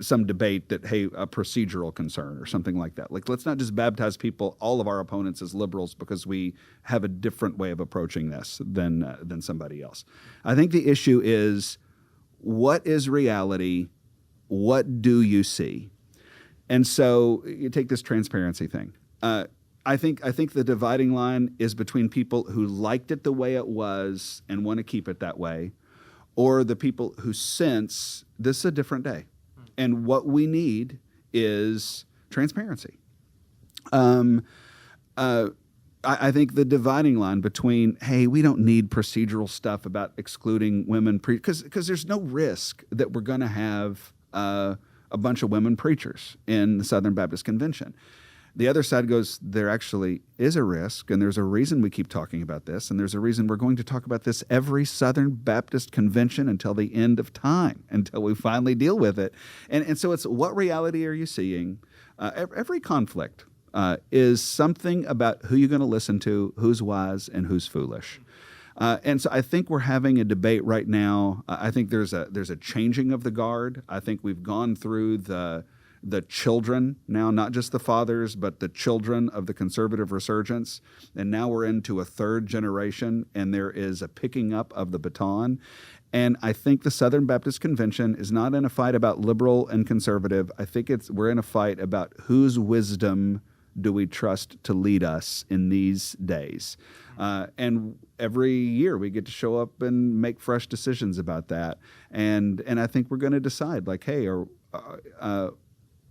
some debate that, hey, a procedural concern or something like that. Like, let's not just baptize people, all of our opponents, as liberals because we have a different way of approaching this than somebody else. I think the issue is, what is reality? What do you see? And so you take this transparency thing. I think the dividing line is between people who liked it the way it was and want to keep it that way, or the people who sense this is a different day. And what we need is transparency. I think the dividing line between, hey, we don't need procedural stuff about excluding women, because there's no risk that we're going to have a bunch of women preachers in the Southern Baptist Convention. The other side goes, there actually is a risk, and there's a reason we keep talking about this, and there's a reason we're going to talk about this every Southern Baptist Convention until the end of time, until we finally deal with it. And so it's, what reality are you seeing? Every conflict is something about who you're going to listen to, who's wise, and who's foolish. And so I think we're having a debate right now. I think there's a changing of the guard. I think we've gone through the children now, not just the fathers, but the children of the conservative resurgence. And now we're into a third generation, and there is a picking up of the baton. And I think the Southern Baptist Convention is not in a fight about liberal and conservative. I think we're in a fight about whose wisdom do we trust to lead us in these days. And every year we get to show up and make fresh decisions about that. And I think we're going to decide, like, hey,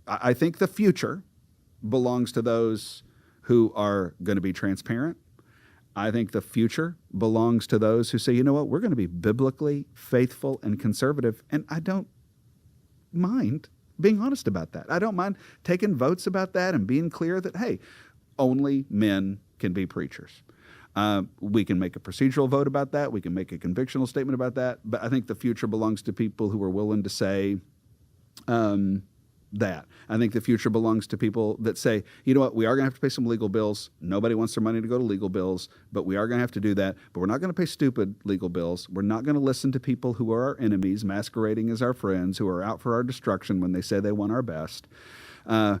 I think the future belongs to those who are going to be transparent. I think the future belongs to those who say, you know what, we're going to be biblically faithful and conservative, and I don't mind being honest about that. I don't mind taking votes about that and being clear that, hey, only men can be preachers. We can make a procedural vote about that. We can make a convictional statement about that. But I think the future belongs to people who are willing to say that. I think the future belongs to people that say, you know what, we are going to have to pay some legal bills. Nobody wants their money to go to legal bills, but we are going to have to do that. But we're not going to pay stupid legal bills. We're not going to listen to people who are our enemies, masquerading as our friends, who are out for our destruction when they say they want our best. I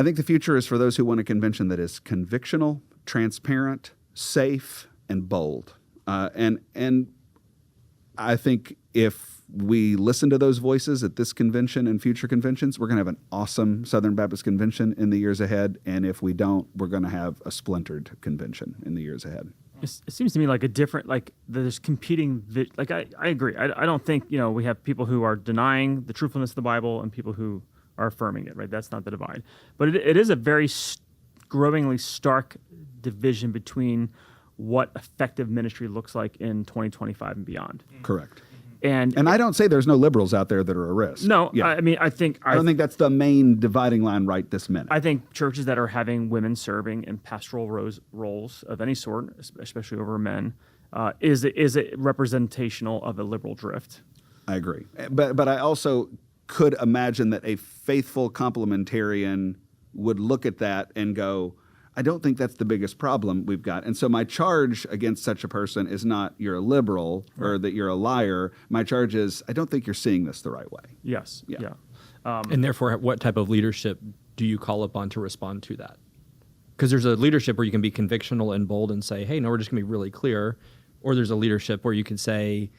think the future is for those who want a convention that is convictional, transparent, safe, and bold. And I think if we listen to those voices at this convention and future conventions, we're going to have an awesome Southern Baptist Convention in the years ahead. And if we don't, we're going to have a splintered convention in the years ahead. It seems to me like a different, like there's competing, I agree. I don't think, we have people who are denying the truthfulness of the Bible and people who are affirming it, right? That's not the divide. But it is a very growingly stark division between what effective ministry looks like in 2025 and beyond. Correct. And I don't say there's no liberals out there that are a risk. No, Yeah. I mean, I don't think that's the main dividing line right this minute. I think churches that are having women serving in pastoral roles of any sort, especially over men, is it representational of a liberal drift? I agree. But I also could imagine that a faithful complementarian would look at that and go, I don't think that's the biggest problem we've got. And so my charge against such a person is not you're a liberal or that you're a liar. My charge is I don't think you're seeing this the right way. Yes. Yeah. And therefore, what type of leadership do you call upon to respond to that? Because there's a leadership where you can be convictional and bold and say, hey, no, we're just going to be really clear. Or there's a leadership where you can say,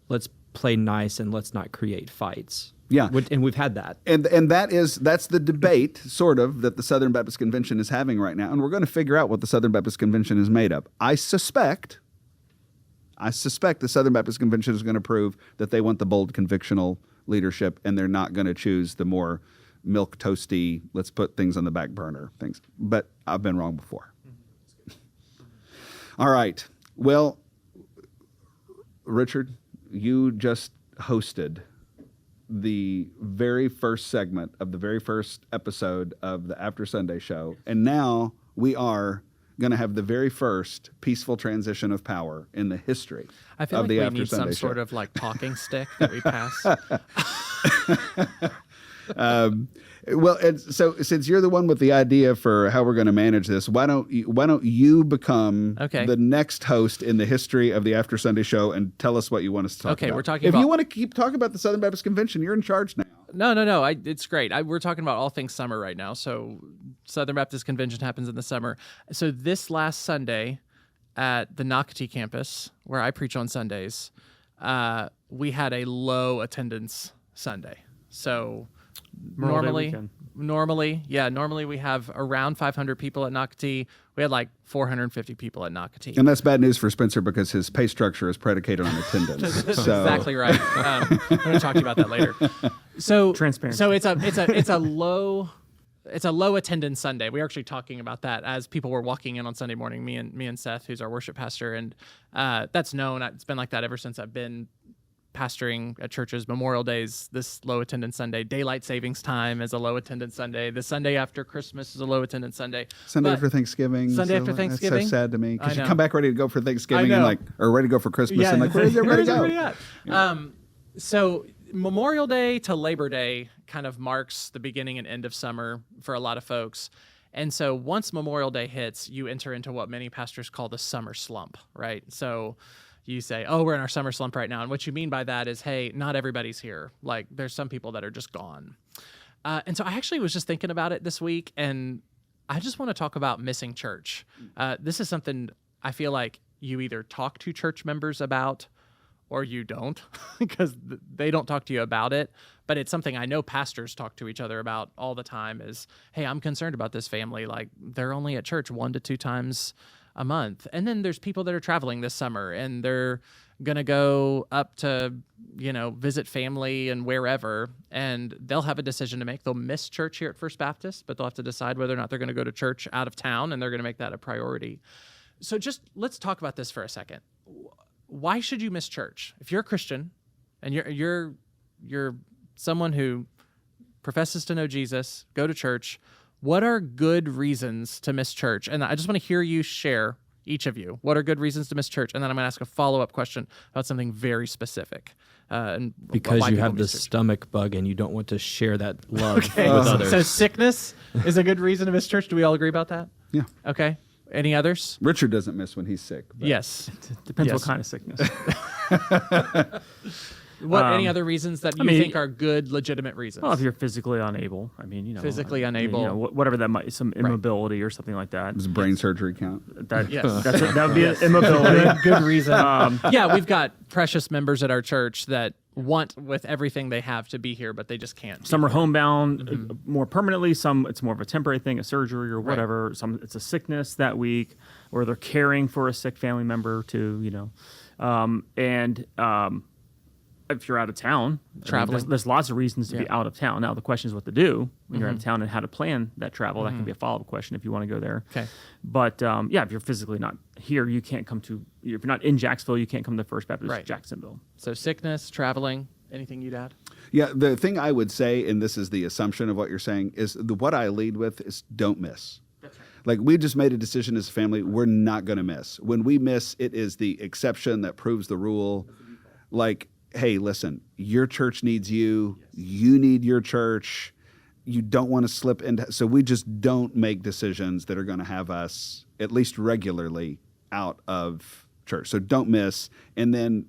let's play nice and let's not create fights. Yeah. And we've had that. And that's the debate, sort of, that the Southern Baptist Convention is having right now. And we're going to figure out what the Southern Baptist Convention is made of. I suspect the Southern Baptist Convention is going to prove that they want the bold convictional leadership and they're not going to choose the more milk toasty, let's put things on the back burner things. But I've been wrong before. All right. Well, Richard, you just hosted the very first segment of the very first episode of the After Sunday show. And now we are going to have the very first peaceful transition of power in the history I feel of like the we After need Sunday some show. sort of like talking stick that we pass. Well, so since you're the one with the idea for how we're going to manage this, why don't you become the next host in the history of the After Sunday show and tell us what you want us to talk about? Okay, we're talking If about... you want to keep talking about the Southern Baptist Convention, you're in charge now. No. It's great. We're talking about all things summer right now. So Southern Baptist Convention happens in the summer. So this last Sunday at the Nocatee campus, where I preach on Sundays, we had a low attendance Sunday. So normally we have around 500 people at Nocatee. We had like 450 people at Nocatee. And that's bad news for Spencer because his pay structure is predicated on attendance. That's So- exactly right. I'm going to talk to you about that later. So Transparency. So it's a low attendance Sunday. We were actually talking about that as people were walking in on Sunday morning. Me and Seth, who's our worship pastor, and that's known. It's been like that ever since I've been pastoring at churches. Memorial Days, this low attendance Sunday. Daylight savings time is a low attendance Sunday. The Sunday after Christmas is a low attendance Sunday. Sunday But- after Thanksgiving. Sunday after That's Thanksgiving? so sad to me because I you know. come back ready to go for Thanksgiving I and know. or ready to go for Christmas and like, where's everybody go? at? So Memorial Day to Labor Day kind of marks the beginning and end of summer for a lot of folks. And so once Memorial Day hits, you enter into what many pastors call the summer slump, right? So you say, oh, we're in our summer slump right now. And what you mean by that is, hey, not everybody's here. Like there's some people that are just gone. And so I actually was just thinking about it this week, and I just want to talk about missing church. This is something I feel like you either talk to church members about or you don't, because they don't talk to you about it. But it's something I know pastors talk to each other about all the time is, hey, I'm concerned about this family. Like they're only at church 1 to 2 times a month. And then there's people that are traveling this summer and they're going to go up to, visit family and wherever, and they'll have a decision to make. They'll miss church here at First Baptist, but they'll have to decide whether or not they're going to go to church out of town, and they're going to make that a priority. So just let's talk about this for a second. Why should you miss church? If you're a Christian and you're someone who professes to know Jesus, go to church, what are good reasons to miss church? And I just want to hear you share, each of you, what are good reasons to miss church? And then I'm going to ask a follow-up question about something very specific. And Because why you people have the miss church. stomach bug and you don't want to share that love Okay, with others. so sickness is a good reason to miss church. Do we all agree about that? Yeah. Okay. Any others? Richard doesn't miss when he's sick. but- Yes. Depends Yes. what kind of sickness. Any other reasons that you think are good, legitimate reasons? Well, if you're physically unable, Physically unable. whatever that might, some immobility or something like that. Does brain surgery count? That Yes. that would be an immobility. good reason. Yeah, we've got precious members at our church that want with everything they have to be here, but they just can't. Some are homebound more permanently. Some it's more of a temporary thing, a surgery or whatever. Some it's a sickness that week, or they're caring for a sick family member too. if you're out of town, Traveling. there's lots of reasons to be out of town. Now the question is what to do when you're out of town and how to plan that travel. That can be a follow-up question if you want to go there. Okay. But if you're physically not here, you can't come to. If you're not in Jacksonville, you can't come to First Baptist Jacksonville. So sickness, traveling. Anything you'd add? Yeah, the thing I would say, and this is the assumption of what you're saying, is what I lead with is don't miss. That's right. Like, we just made a decision as a family, we're not going to miss. When we miss, it is the exception that proves the rule. Like, hey, listen, your church needs you. Yes. You need your church. You don't want to slip into. So we just don't make decisions that are going to have us, at least regularly, out of church. So don't miss. And then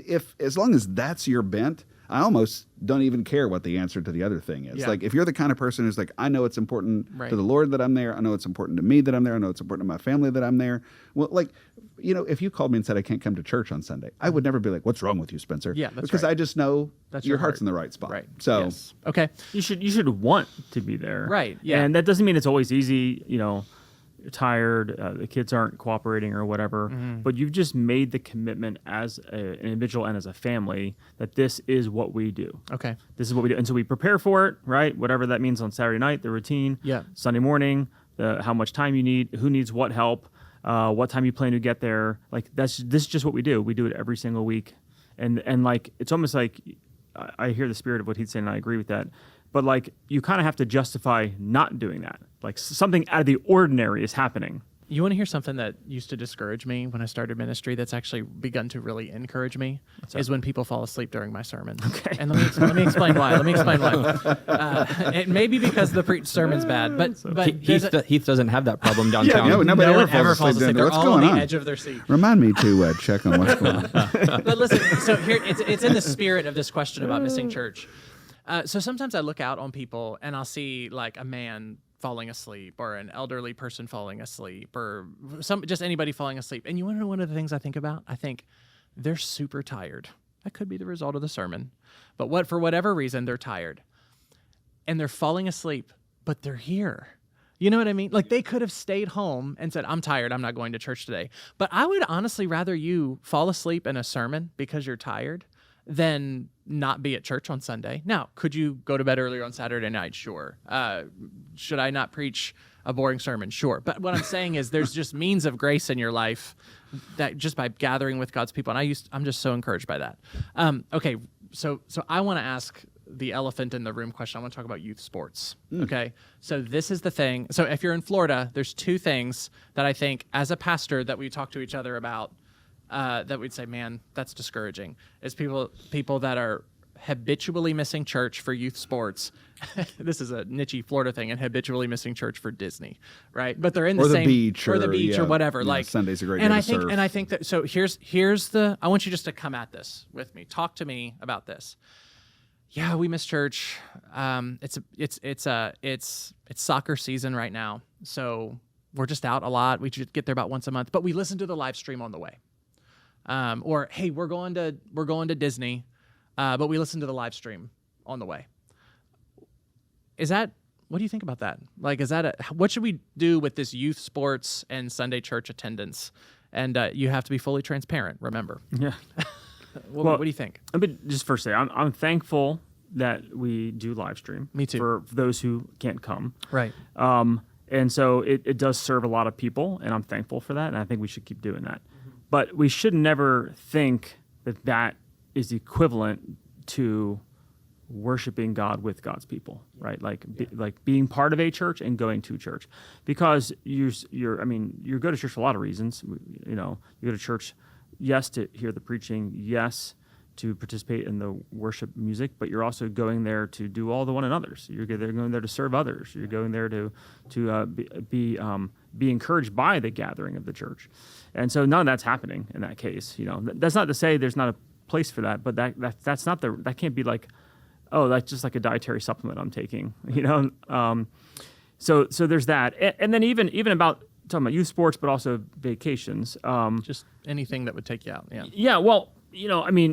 if, as long as that's your bent, I almost don't even care what the answer to the other thing is. Yeah. Like, if you're the kind of person who's like, I know it's important to the Lord that I'm there. I know it's important to me that I'm there. I know it's important to my family that I'm there. Well, like, if you called me and said I can't come to church on Sunday, I would never be like, what's wrong with you, Spencer? Yeah, that's because I just know your heart's in the right spot. Right. So, yes. Okay. You should want to be there. Right. Yeah. And that doesn't mean it's always easy, you're tired, the kids aren't cooperating or whatever, but you've just made the commitment as an individual and as a family that this is what we do. Okay. This is what we do. And so we prepare for it, right? Whatever that means on Saturday night, the routine, Sunday morning, how much time you need, who needs what help, what time you plan to get there. Like, this is just what we do. We do it every single week. And like, it's almost like I hear the spirit of what he's saying, and I agree with that. But like, you kind of have to justify not doing that. Like, something out of the ordinary is happening. You want to hear something that used to discourage me when I started ministry that's actually begun to really encourage me? Is when people fall asleep during my sermon. Okay. And let me explain why. It may be because the sermon's bad, but Heath doesn't have that problem downtown. Yeah, nobody no ever one falls asleep. They're what's all going on the edge of their seat. Remind me to check on what's going on. But listen, so here it's in the spirit of this question about missing church. So sometimes I look out on people and I'll see like a man falling asleep or an elderly person falling asleep or just anybody falling asleep. And you want to know one of the things I think about? I think they're super tired. That could be the result of the sermon. But for whatever reason, they're tired. And they're falling asleep, but they're here. You know what I mean? Like, they could have stayed home and said, I'm tired, I'm not going to church today. But I would honestly rather you fall asleep in a sermon because you're tired than not be at church on Sunday. Now, could you go to bed earlier on Saturday night? Sure. Should I not preach a boring sermon? Sure. But what I'm saying is there's just means of grace in your life that just by gathering with God's people. And I'm just so encouraged by that. Okay, so I want to ask the elephant in the room question. I want to talk about youth sports. Okay, so this is the thing. So if you're in Florida, there's two things that I think as a pastor that we talk to each other about that we'd say, man, that's discouraging, is people that are habitually missing church for youth sports. This is a niche Florida thing, and habitually missing church for Disney, right? But they're in the same beach or the beach or whatever. Yeah, like Sunday's a great day to surf. And I think that so here's the I want you just to come at this with me. Talk to me about this. Yeah, we miss church. It's soccer season right now, so we're just out a lot. We should get there about once a month, but we listen to the live stream on the way. Or hey, we're going to Disney, but we listen to the live stream on the way. What do you think about that? Like, what should we do with this youth sports and Sunday church attendance? And you have to be fully transparent, remember. Yeah. What do you think? But just first say, I'm thankful that we do live stream. Me too. For those who can't come. Right. And so it does serve a lot of people, and I'm thankful for that, and I think we should keep doing that. But we should never think that is equivalent to worshiping God with God's people, right? Like being part of a church and going to church, because you go to church for a lot of reasons. You go to church, yes, to hear the preaching, yes, to participate in the worship music, but you're also going there to do all the one another's. You're going there to serve others. You're going there to be encouraged by the gathering of the church. And so none of that's happening in that case. That's not to say there's not a place for that, but that's not that can't be like, oh, that's just like a dietary supplement I'm taking. So there's that, and then even about talking about youth sports, but also vacations. Just anything that would take you out. Yeah. Yeah. Well,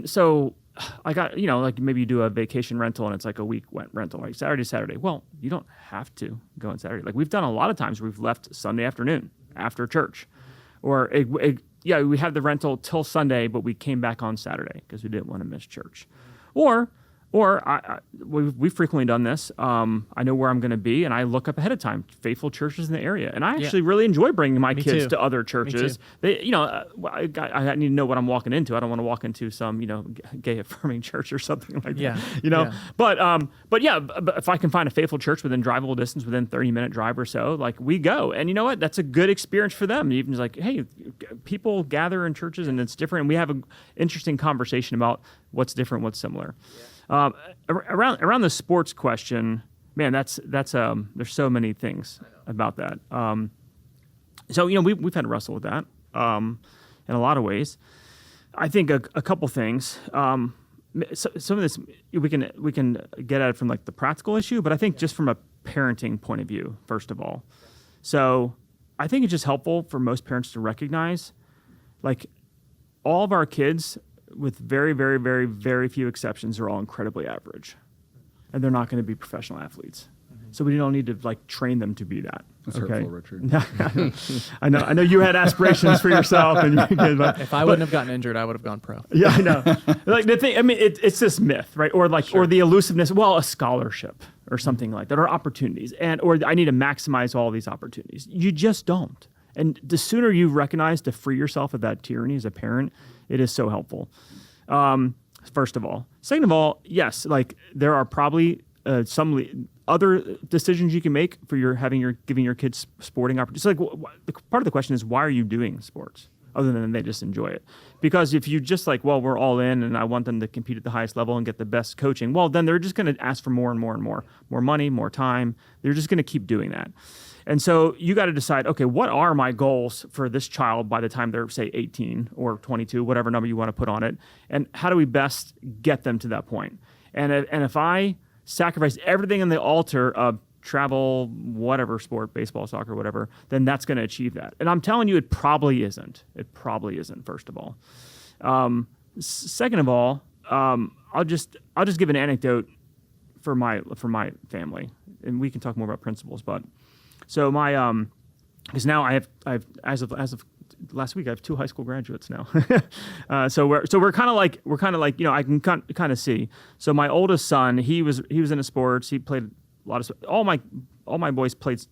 so I got, like maybe you do a vacation rental and it's like a week rental, like Saturday to Saturday. Well, you don't have to go on Saturday. Like we've done a lot of times where we've left Sunday afternoon after church, or yeah, we had the rental till Sunday, but we came back on Saturday because we didn't want to miss church. Or we've frequently done this. I know where I'm going to be, and I look up ahead of time faithful churches in the area, and I actually really enjoy bringing my kids to other churches. They, I need to know what I'm walking into. I don't want to walk into some, gay affirming church or something like that. But if I can find a faithful church within drivable distance, within 30-minute drive or so, like we go, and you know what? That's a good experience for them. Even like, hey, people gather in churches, and it's different, and we have an interesting conversation about what's different, what's similar. Around the sports question, man, that's there's so many things about that. So we've had to wrestle with that in a lot of ways. I think a couple things. Some of this we can get at it from like the practical issue, but I think just from a parenting point of view, first of all. So I think it's just helpful for most parents to recognize, like, all of our kids, with very, very, very, very few exceptions, are all incredibly average, and they're not going to be professional athletes. So we don't need to like train them to be that. That's hurtful, Richard. I know you had aspirations for yourself, and your kid, if I wouldn't have gotten injured, I would have gone pro. Yeah, I know. Like the thing, I mean, it's this myth, right? Or like, or the elusiveness. Well, a scholarship or something like that, or opportunities, or I need to maximize all these opportunities. You just don't. And the sooner you recognize to free yourself of that tyranny as a parent, it is so helpful. First of all. Second of all, yes, like there are probably some other decisions you can make for giving your kids sporting opportunities. So like, part of the question is, why are you doing sports other than they just enjoy it? Because if you just like, well, we're all in and I want them to compete at the highest level and get the best coaching, well, then they're just going to ask for more and more and more money, more time. They're just going to keep doing that. And so you got to decide, okay, what are my goals for this child by the time they're, say, 18 or 22, whatever number you want to put on it, and how do we best get them to that point? And if I sacrifice everything on the altar of travel, whatever sport, baseball, soccer, whatever, then that's going to achieve that. And I'm telling you, it probably isn't. It probably isn't, first of all. Second of all, I'll just give an anecdote for my family, and we can talk more about principles, but. So because now I have as of last week I have 2 high school graduates now. So we're kind of like I can kind of see. So my oldest son, he was into sports. He played a lot of all my boys played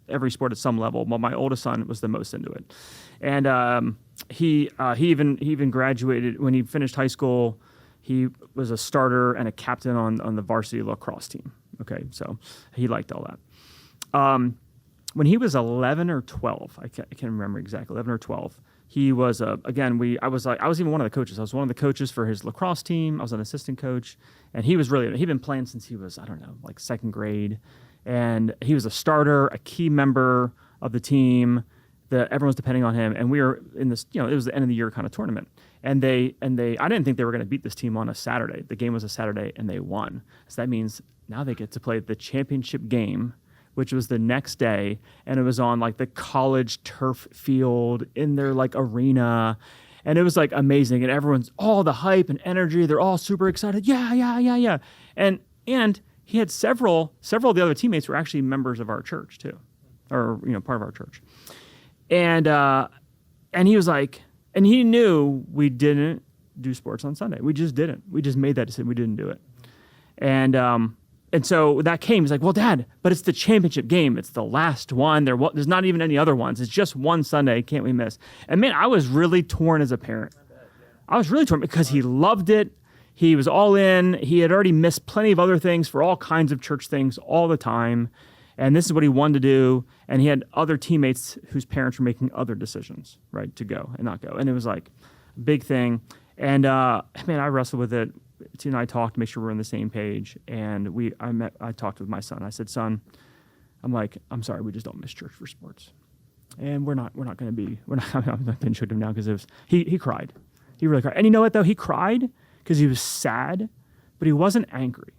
every sport at some level. But my oldest son was the most into it, and he even graduated when he finished high school. He was a starter and a captain on the varsity lacrosse team. Okay, so he liked all that. When he was 11 or 12, I can't remember exactly, 11 or 12, he was, I was even one of the coaches. I was one of the coaches for his lacrosse team. I was an assistant coach, and he'd been playing since he was, I don't know, like second grade. And he was a starter, a key member of the team that everyone's depending on him. And we were in this, it was the end of the year kind of tournament. And I didn't think they were going to beat this team on a Saturday. The game was a Saturday, and they won. So that means now they get to play the championship game, which was the next day, and it was on like the college turf field in their like arena, and it was like amazing, and everyone's all the hype and energy, they're all super excited, yeah, and he had several of the other teammates were actually members of our church too, or part of our church, and he was like, and he knew we didn't do sports on Sunday, we just made that decision, we didn't do it, and so that came. He's like, well, Dad, but it's the championship game. It's the last one. There's not even any other ones. It's just one Sunday. Can't we miss? And man, I was really torn as a parent. I was really torn because he loved it. He was all in. He had already missed plenty of other things for all kinds of church things all the time. And this is what he wanted to do. And he had other teammates whose parents were making other decisions, right, to go and not go. And it was like a big thing. And man, I wrestled with it. Tina and I talked to make sure we're on the same page, and I talked with my son. I said, son, I'm sorry, we just don't miss church for sports, and we're not going to be. I'm not going to show him now because he cried, he really cried, and you know what though, he cried because he was sad, but he wasn't angry.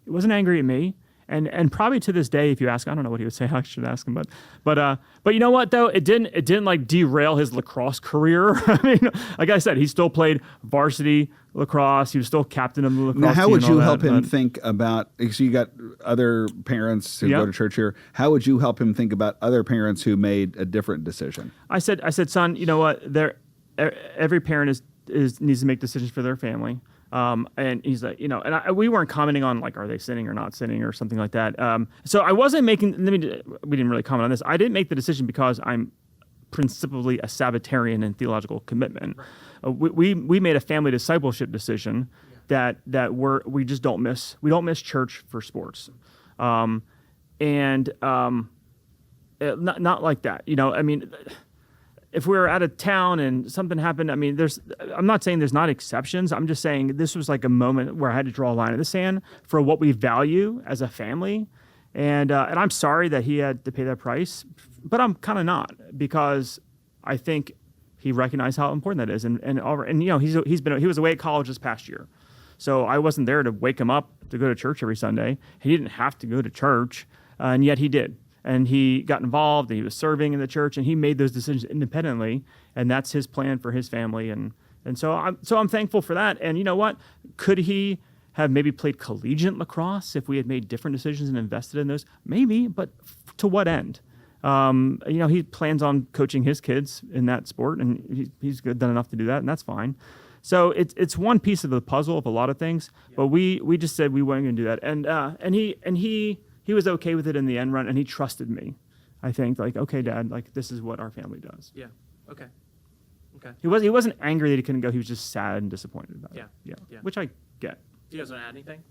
He wasn't angry at me. And probably to this day, if you ask, I don't know what he would say. I should ask him, but you know what though? It didn't like derail his lacrosse career. I mean, like I said, he still played varsity lacrosse. He was still captain of the lacrosse team. Now, how would you help him think about? So you got other parents who go to church here. How would you help him think about other parents who made a different decision? I said, son, you know what? every parent needs to make decisions for their family. And he's like, we weren't commenting on like, are they sinning or not sinning or something like that. So I wasn't making, we didn't really comment on this. I didn't make the decision because I'm principally a Sabbatarian in theological commitment. Right. We made a family discipleship decision that we just don't miss. We don't miss church for sports. Not like that. If we were out of town and something happened, I'm not saying there's not exceptions. I'm just saying this was like a moment where I had to draw a line in the sand for what we value as a family. And I'm sorry that he had to pay that price, but I'm kind of not, because I think he recognized how important that is. He was away at college this past year. So I wasn't there to wake him up to go to church every Sunday. He didn't have to go to church, and yet he did. And he got involved, and he was serving in the church, and he made those decisions independently, and that's his plan for his family. And so I'm thankful for that. And you know what? Could he have maybe played collegiate lacrosse if we had made different decisions and invested in those? Maybe, but to what end? He plans on coaching his kids in that sport, and he's done enough to do that, and that's fine. So it's one piece of the puzzle of a lot of things, but we just said we weren't going to do that, and he was okay with it in the end run, and he trusted me. I think, like, okay, Dad, like, this is what our family does. Yeah. Okay. He wasn't angry that he couldn't go. He was just sad and disappointed about it. Yeah. Which I get. Do you guys want to add anything?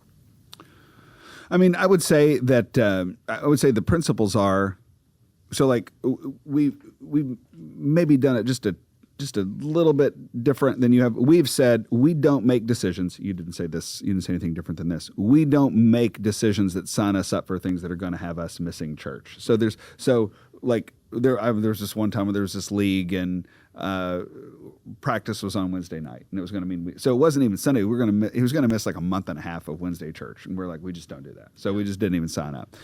I would say that the principles are, so like we maybe done it just a little bit different than you have. We've said we don't make decisions. You didn't say this. You didn't say anything different than this. We don't make decisions that sign us up for things that are going to have us missing church. So there was this one time where there was this league, and practice was on Wednesday night, and it was going to mean so it wasn't even Sunday. He was going to miss like a month and a half of Wednesday church, and we're like, we just don't do that. So we just didn't even sign up.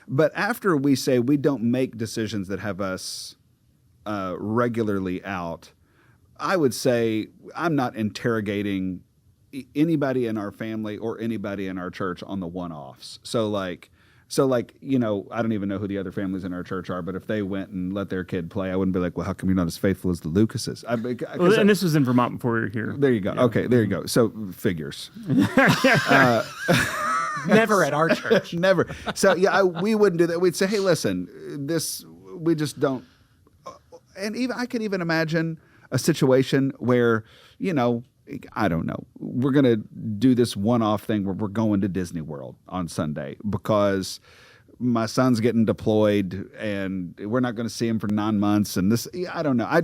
But after we say we don't make decisions that have us regularly out, I would say I'm not interrogating anybody in our family or anybody in our church on the one-offs. So I don't even know who the other families in our church are, but if they went and let their kid play, I wouldn't be like, well, how come you're not as faithful as the Lucases? And this was in Vermont before we were here. There you go. Yeah. Okay, there you go. So figures. Never at our church. Never. So we wouldn't do that. We'd say, hey, listen, we just don't. And I could even imagine a situation where, I don't know, we're going to do this one-off thing where we're going to Disney World on Sunday because my son's getting deployed and we're not going to see him for 9 months. And this, I don't know. I'm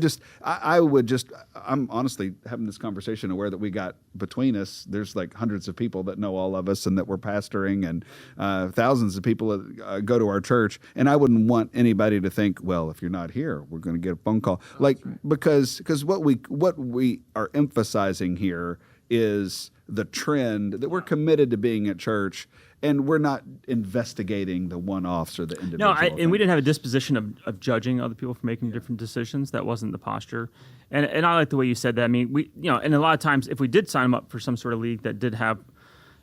honestly having this conversation aware that we got between us, there's like hundreds of people that know all of us and that we're pastoring, and thousands of people that go to our church. And I wouldn't want anybody to think, well, if you're not here, we're going to get a phone call. Because what we are emphasizing here is the trend that we're committed to being at church, and we're not investigating the one-offs or the individual. And we didn't have a disposition of judging other people for making different decisions. That wasn't the posture. And I like the way you said that. And a lot of times, if we did sign them up for some sort of league that did have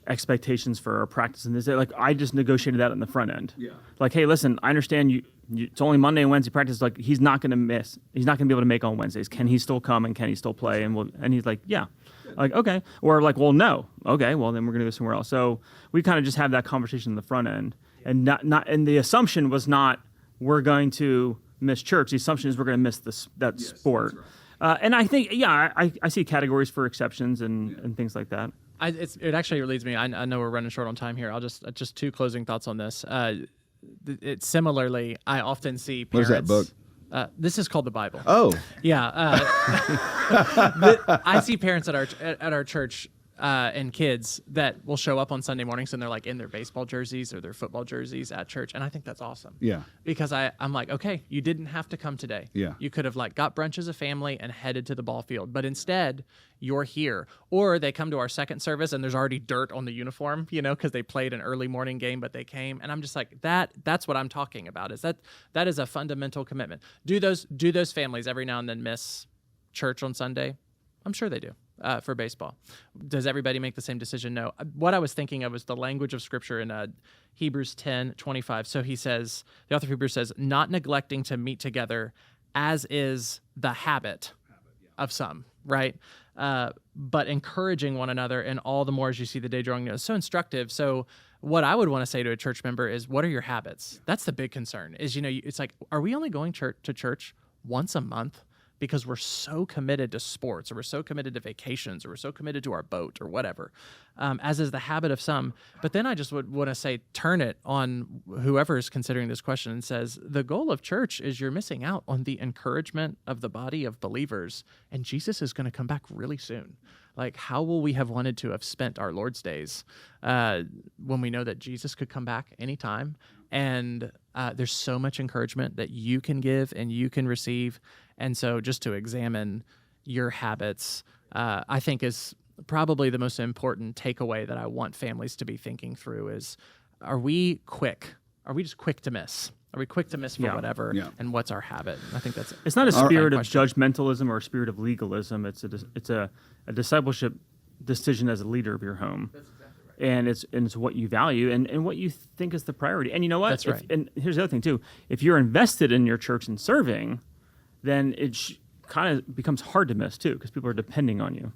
expectations for our practice, and like I just negotiated that on the front end. Yeah. Like, hey, listen, I understand you. It's only Monday and Wednesday practice. Like, he's not going to miss. He's not going to be able to make on Wednesdays. Can he still come and can he still play? And he's like, yeah. Like, okay. Or like, well, no. Okay, well, then we're going to go somewhere else. So we kind of just have that conversation in the front end. And and the assumption was not we're going to miss church. The assumption is we're going to miss that sport. Right. And I think, I see categories for exceptions and things like that. It actually leads me. I know we're running short on time here. I'll just two closing thoughts on this. Similarly, I often see parents. Where's that book? This is called the Bible. Oh, yeah. I see parents at our church and kids that will show up on Sunday mornings and they're like in their baseball jerseys or their football jerseys at church, and I think that's awesome. Yeah. Because I'm like, okay, you didn't have to come today. Yeah. You could have like got brunch as a family and headed to the ball field, but instead you're here. Or they come to our second service and there's already dirt on the uniform, because they played an early morning game, but they came. And I'm just like, that's what I'm talking about. That is a fundamental commitment. Do those families every now and then miss church on Sunday? I'm sure they do. For baseball. Does everybody make the same decision? No. What I was thinking of was the language of Scripture in Hebrews 10:25. So he says, the author of Hebrews says, not neglecting to meet together as is the habit of some, right? But encouraging one another, and all the more as you see the day drawing near. It's so instructive. So what I would want to say to a church member is, what are your habits? That's the big concern is, it's like, are we only going to church once a month because we're so committed to sports, or we're so committed to vacations, or we're so committed to our boat or whatever, as is the habit of some. But then I just would want to say, turn it on whoever is considering this question and says, the goal of church is you're missing out on the encouragement of the body of believers, and Jesus is going to come back really soon. Like, how will we have wanted to have spent our Lord's days when we know that Jesus could come back anytime? And there's so much encouragement that you can give and you can receive. And so just to examine your habits, I think is probably the most important takeaway that I want families to be thinking through is, are we quick? Are we just quick to miss? Are we quick to miss for whatever? Yeah. And what's our habit? I think that's it's not a spirit of judgmentalism or a spirit of legalism. It's a discipleship decision as a leader of your home. That's exactly right. And it's what you value and what you think is the priority. And you know what? That's right. And here's the other thing too. If you're invested in your church and serving, then it kind of becomes hard to miss too, because people are depending on you.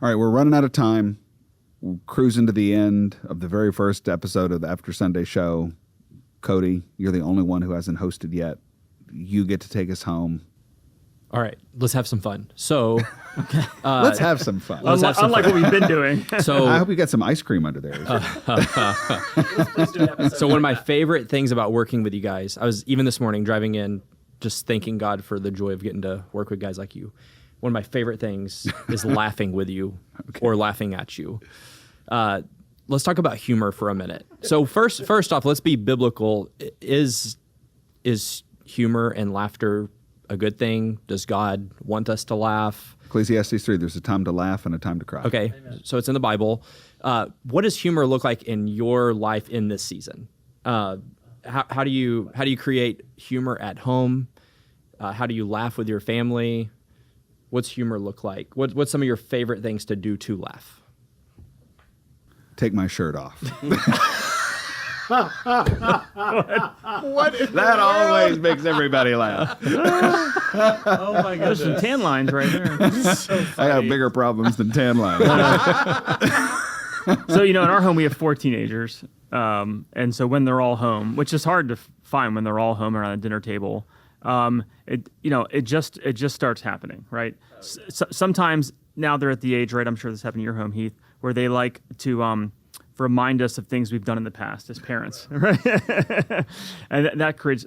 All right, we're running out of time. We're cruising to the end of the very first episode of the After Sunday show. Cody, you're the only one who hasn't hosted yet. You get to take us home. All right, let's have some fun. So, let's have some fun. Unlike what we've been doing. So I hope you got some ice cream under there. So one of my favorite things about working with you guys, I was even this morning driving in, just thanking God for the joy of getting to work with guys like you. One of my favorite things is laughing with you or laughing at you. Let's talk about humor for a minute. So first off, let's be biblical. Is humor and laughter a good thing? Does God want us to laugh? Ecclesiastes 3, there's a time to laugh and a time to cry. Okay, Amen. So it's in the Bible. What does humor look like in your life in this season? How do you create humor at home? How do you laugh with your family? What's humor look like? What's some of your favorite things to do to laugh? Take my shirt off. What is that always makes everybody laugh. Oh my gosh, there's some tan lines right there. So I have bigger problems than tan lines. So, in our home we have 4 teenagers. And so when they're all home, which is hard to find when they're all home around a dinner table, it just starts happening, right? Sometimes now they're at the age, right? I'm sure this happened in your home, Heath, where they like to remind us of things we've done in the past as parents, right? And that creates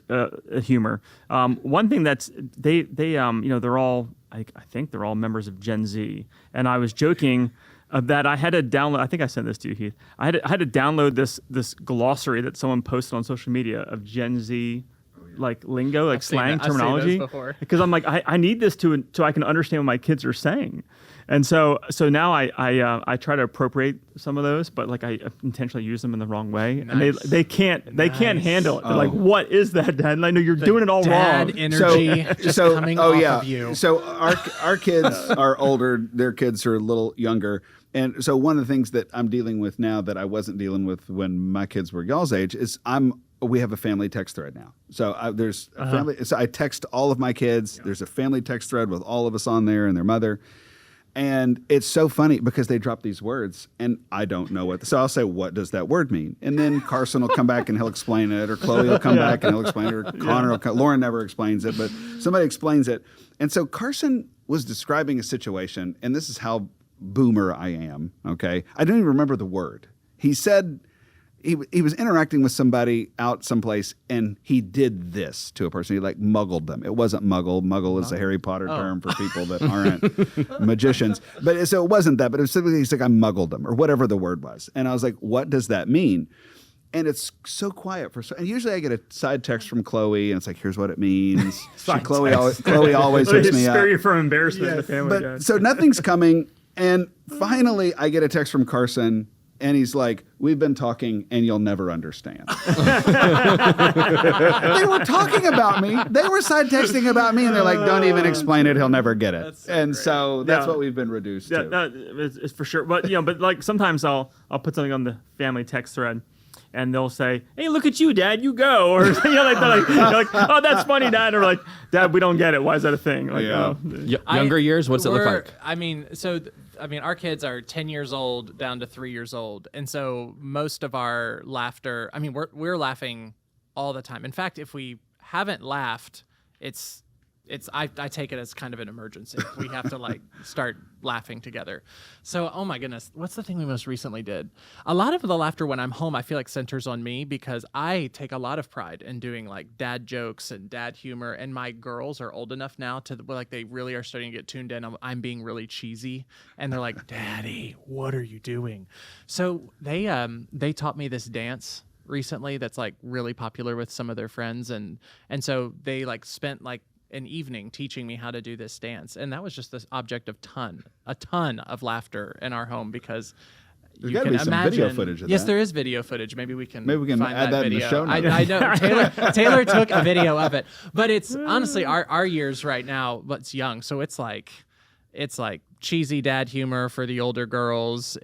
humor. One thing that's they're all I think they're all members of Gen Z, and I was joking that I had to download. I think I sent this to you, Heath. I had to download this glossary that someone posted on social media of Gen Z. Like lingo, like slang terminology, because I'm like, I need this so I can understand what my kids are saying, and so now I try to appropriate some of those, but like I intentionally use them in the wrong way, and they can't handle it. They're like, what is that, Dad? And I know you're doing it all wrong. Energy coming off of you. So our kids are older; their kids are a little younger. And so one of the things that I'm dealing with now that I wasn't dealing with when my kids were y'all's age is we have a family text thread now. So there's a family. So I text all of my kids. Yeah. There's a family text thread with all of us on there and their mother. And it's so funny because they drop these words and I don't know so I'll say, what does that word mean? And then Carson will come back and he'll explain it, or Chloe will come back and he'll explain it, or Connor will Lauren never explains it, but somebody explains it. And so Carson was describing a situation, and this is how boomer I am, okay? I don't even remember the word. He said he was interacting with somebody out someplace, and he did this to a person. He muggled them. It wasn't muggle. Muggle is a Harry Potter term for people that aren't magicians. But so it wasn't that. But it was simply, he's like, I muggled them, or whatever the word was. And I was like, what does that mean? And it's so quiet and usually I get a side text from Chloe, and it's like, here's what it means. Chloe always hooks me up. Spare you from embarrassment in the family. But so nothing's coming. And finally, I get a text from Carson, and he's like, we've been talking, and you'll never understand. They were talking about me. They were side texting about me, and they're like, don't even explain it. He'll never get it. So that's what we've been reduced to. It's for sure. But, but like sometimes I'll put something on the family text thread, and they'll say, "Hey, look at you, Dad, you go," or they're like, "Oh, that's funny, Dad," or like, "Dad, we don't get it. Why is that a thing?" Like, Yeah. Younger years, what's it look like? Our kids are 10 years old down to 3 years old, and so most of our laughter. I mean, we're laughing all the time. In fact, if we haven't laughed, I take it as kind of an emergency. We have to like start laughing together. So, oh my goodness, what's the thing we most recently did? A lot of the laughter when I'm home, I feel like centers on me because I take a lot of pride in doing like dad jokes and dad humor. And my girls are old enough now to like they really are starting to get tuned in. I'm being really cheesy, and they're like, "Daddy, what are you doing?" So they taught me this dance recently that's like really popular with some of their friends, and so they like spent like an evening teaching me how to do this dance, and that was just this object of a ton of laughter in our home because There's you got to can be some imagine. video footage of yes, that. there is video footage. Maybe we can find add that in the video. show notes. I know Taylor took a video of it, but it's honestly our years right now. But young, so it's like cheesy dad humor for the older girls.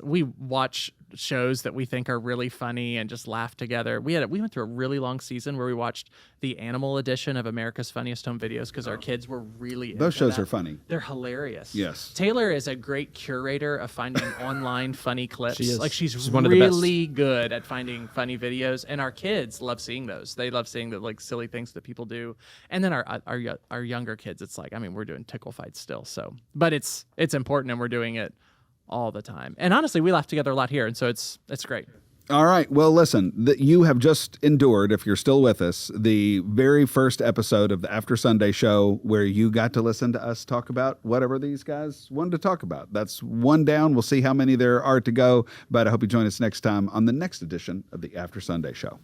We watch shows that we think are really funny and just laugh together. We went through a really long season where we watched the animal edition of America's Funniest Home Videos because our kids were really Those into shows that. are funny. They're hilarious. Yes. Taylor is a great curator of finding online funny clips. She is. Like she's one of the best. really good at finding funny videos, and our kids love seeing those. They love seeing the like silly things that people do. And then our younger kids, it's like, I mean, we're doing tickle fights still. So, but it's important, and we're doing it all the time. And honestly, we laugh together a lot here, and so it's great. All right. Well, listen, you have just endured, if you're still with us, the very first episode of the After Sunday show where you got to listen to us talk about whatever these guys wanted to talk about. That's one down. We'll see how many there are to go, but I hope you join us next time on the next edition of the After Sunday show.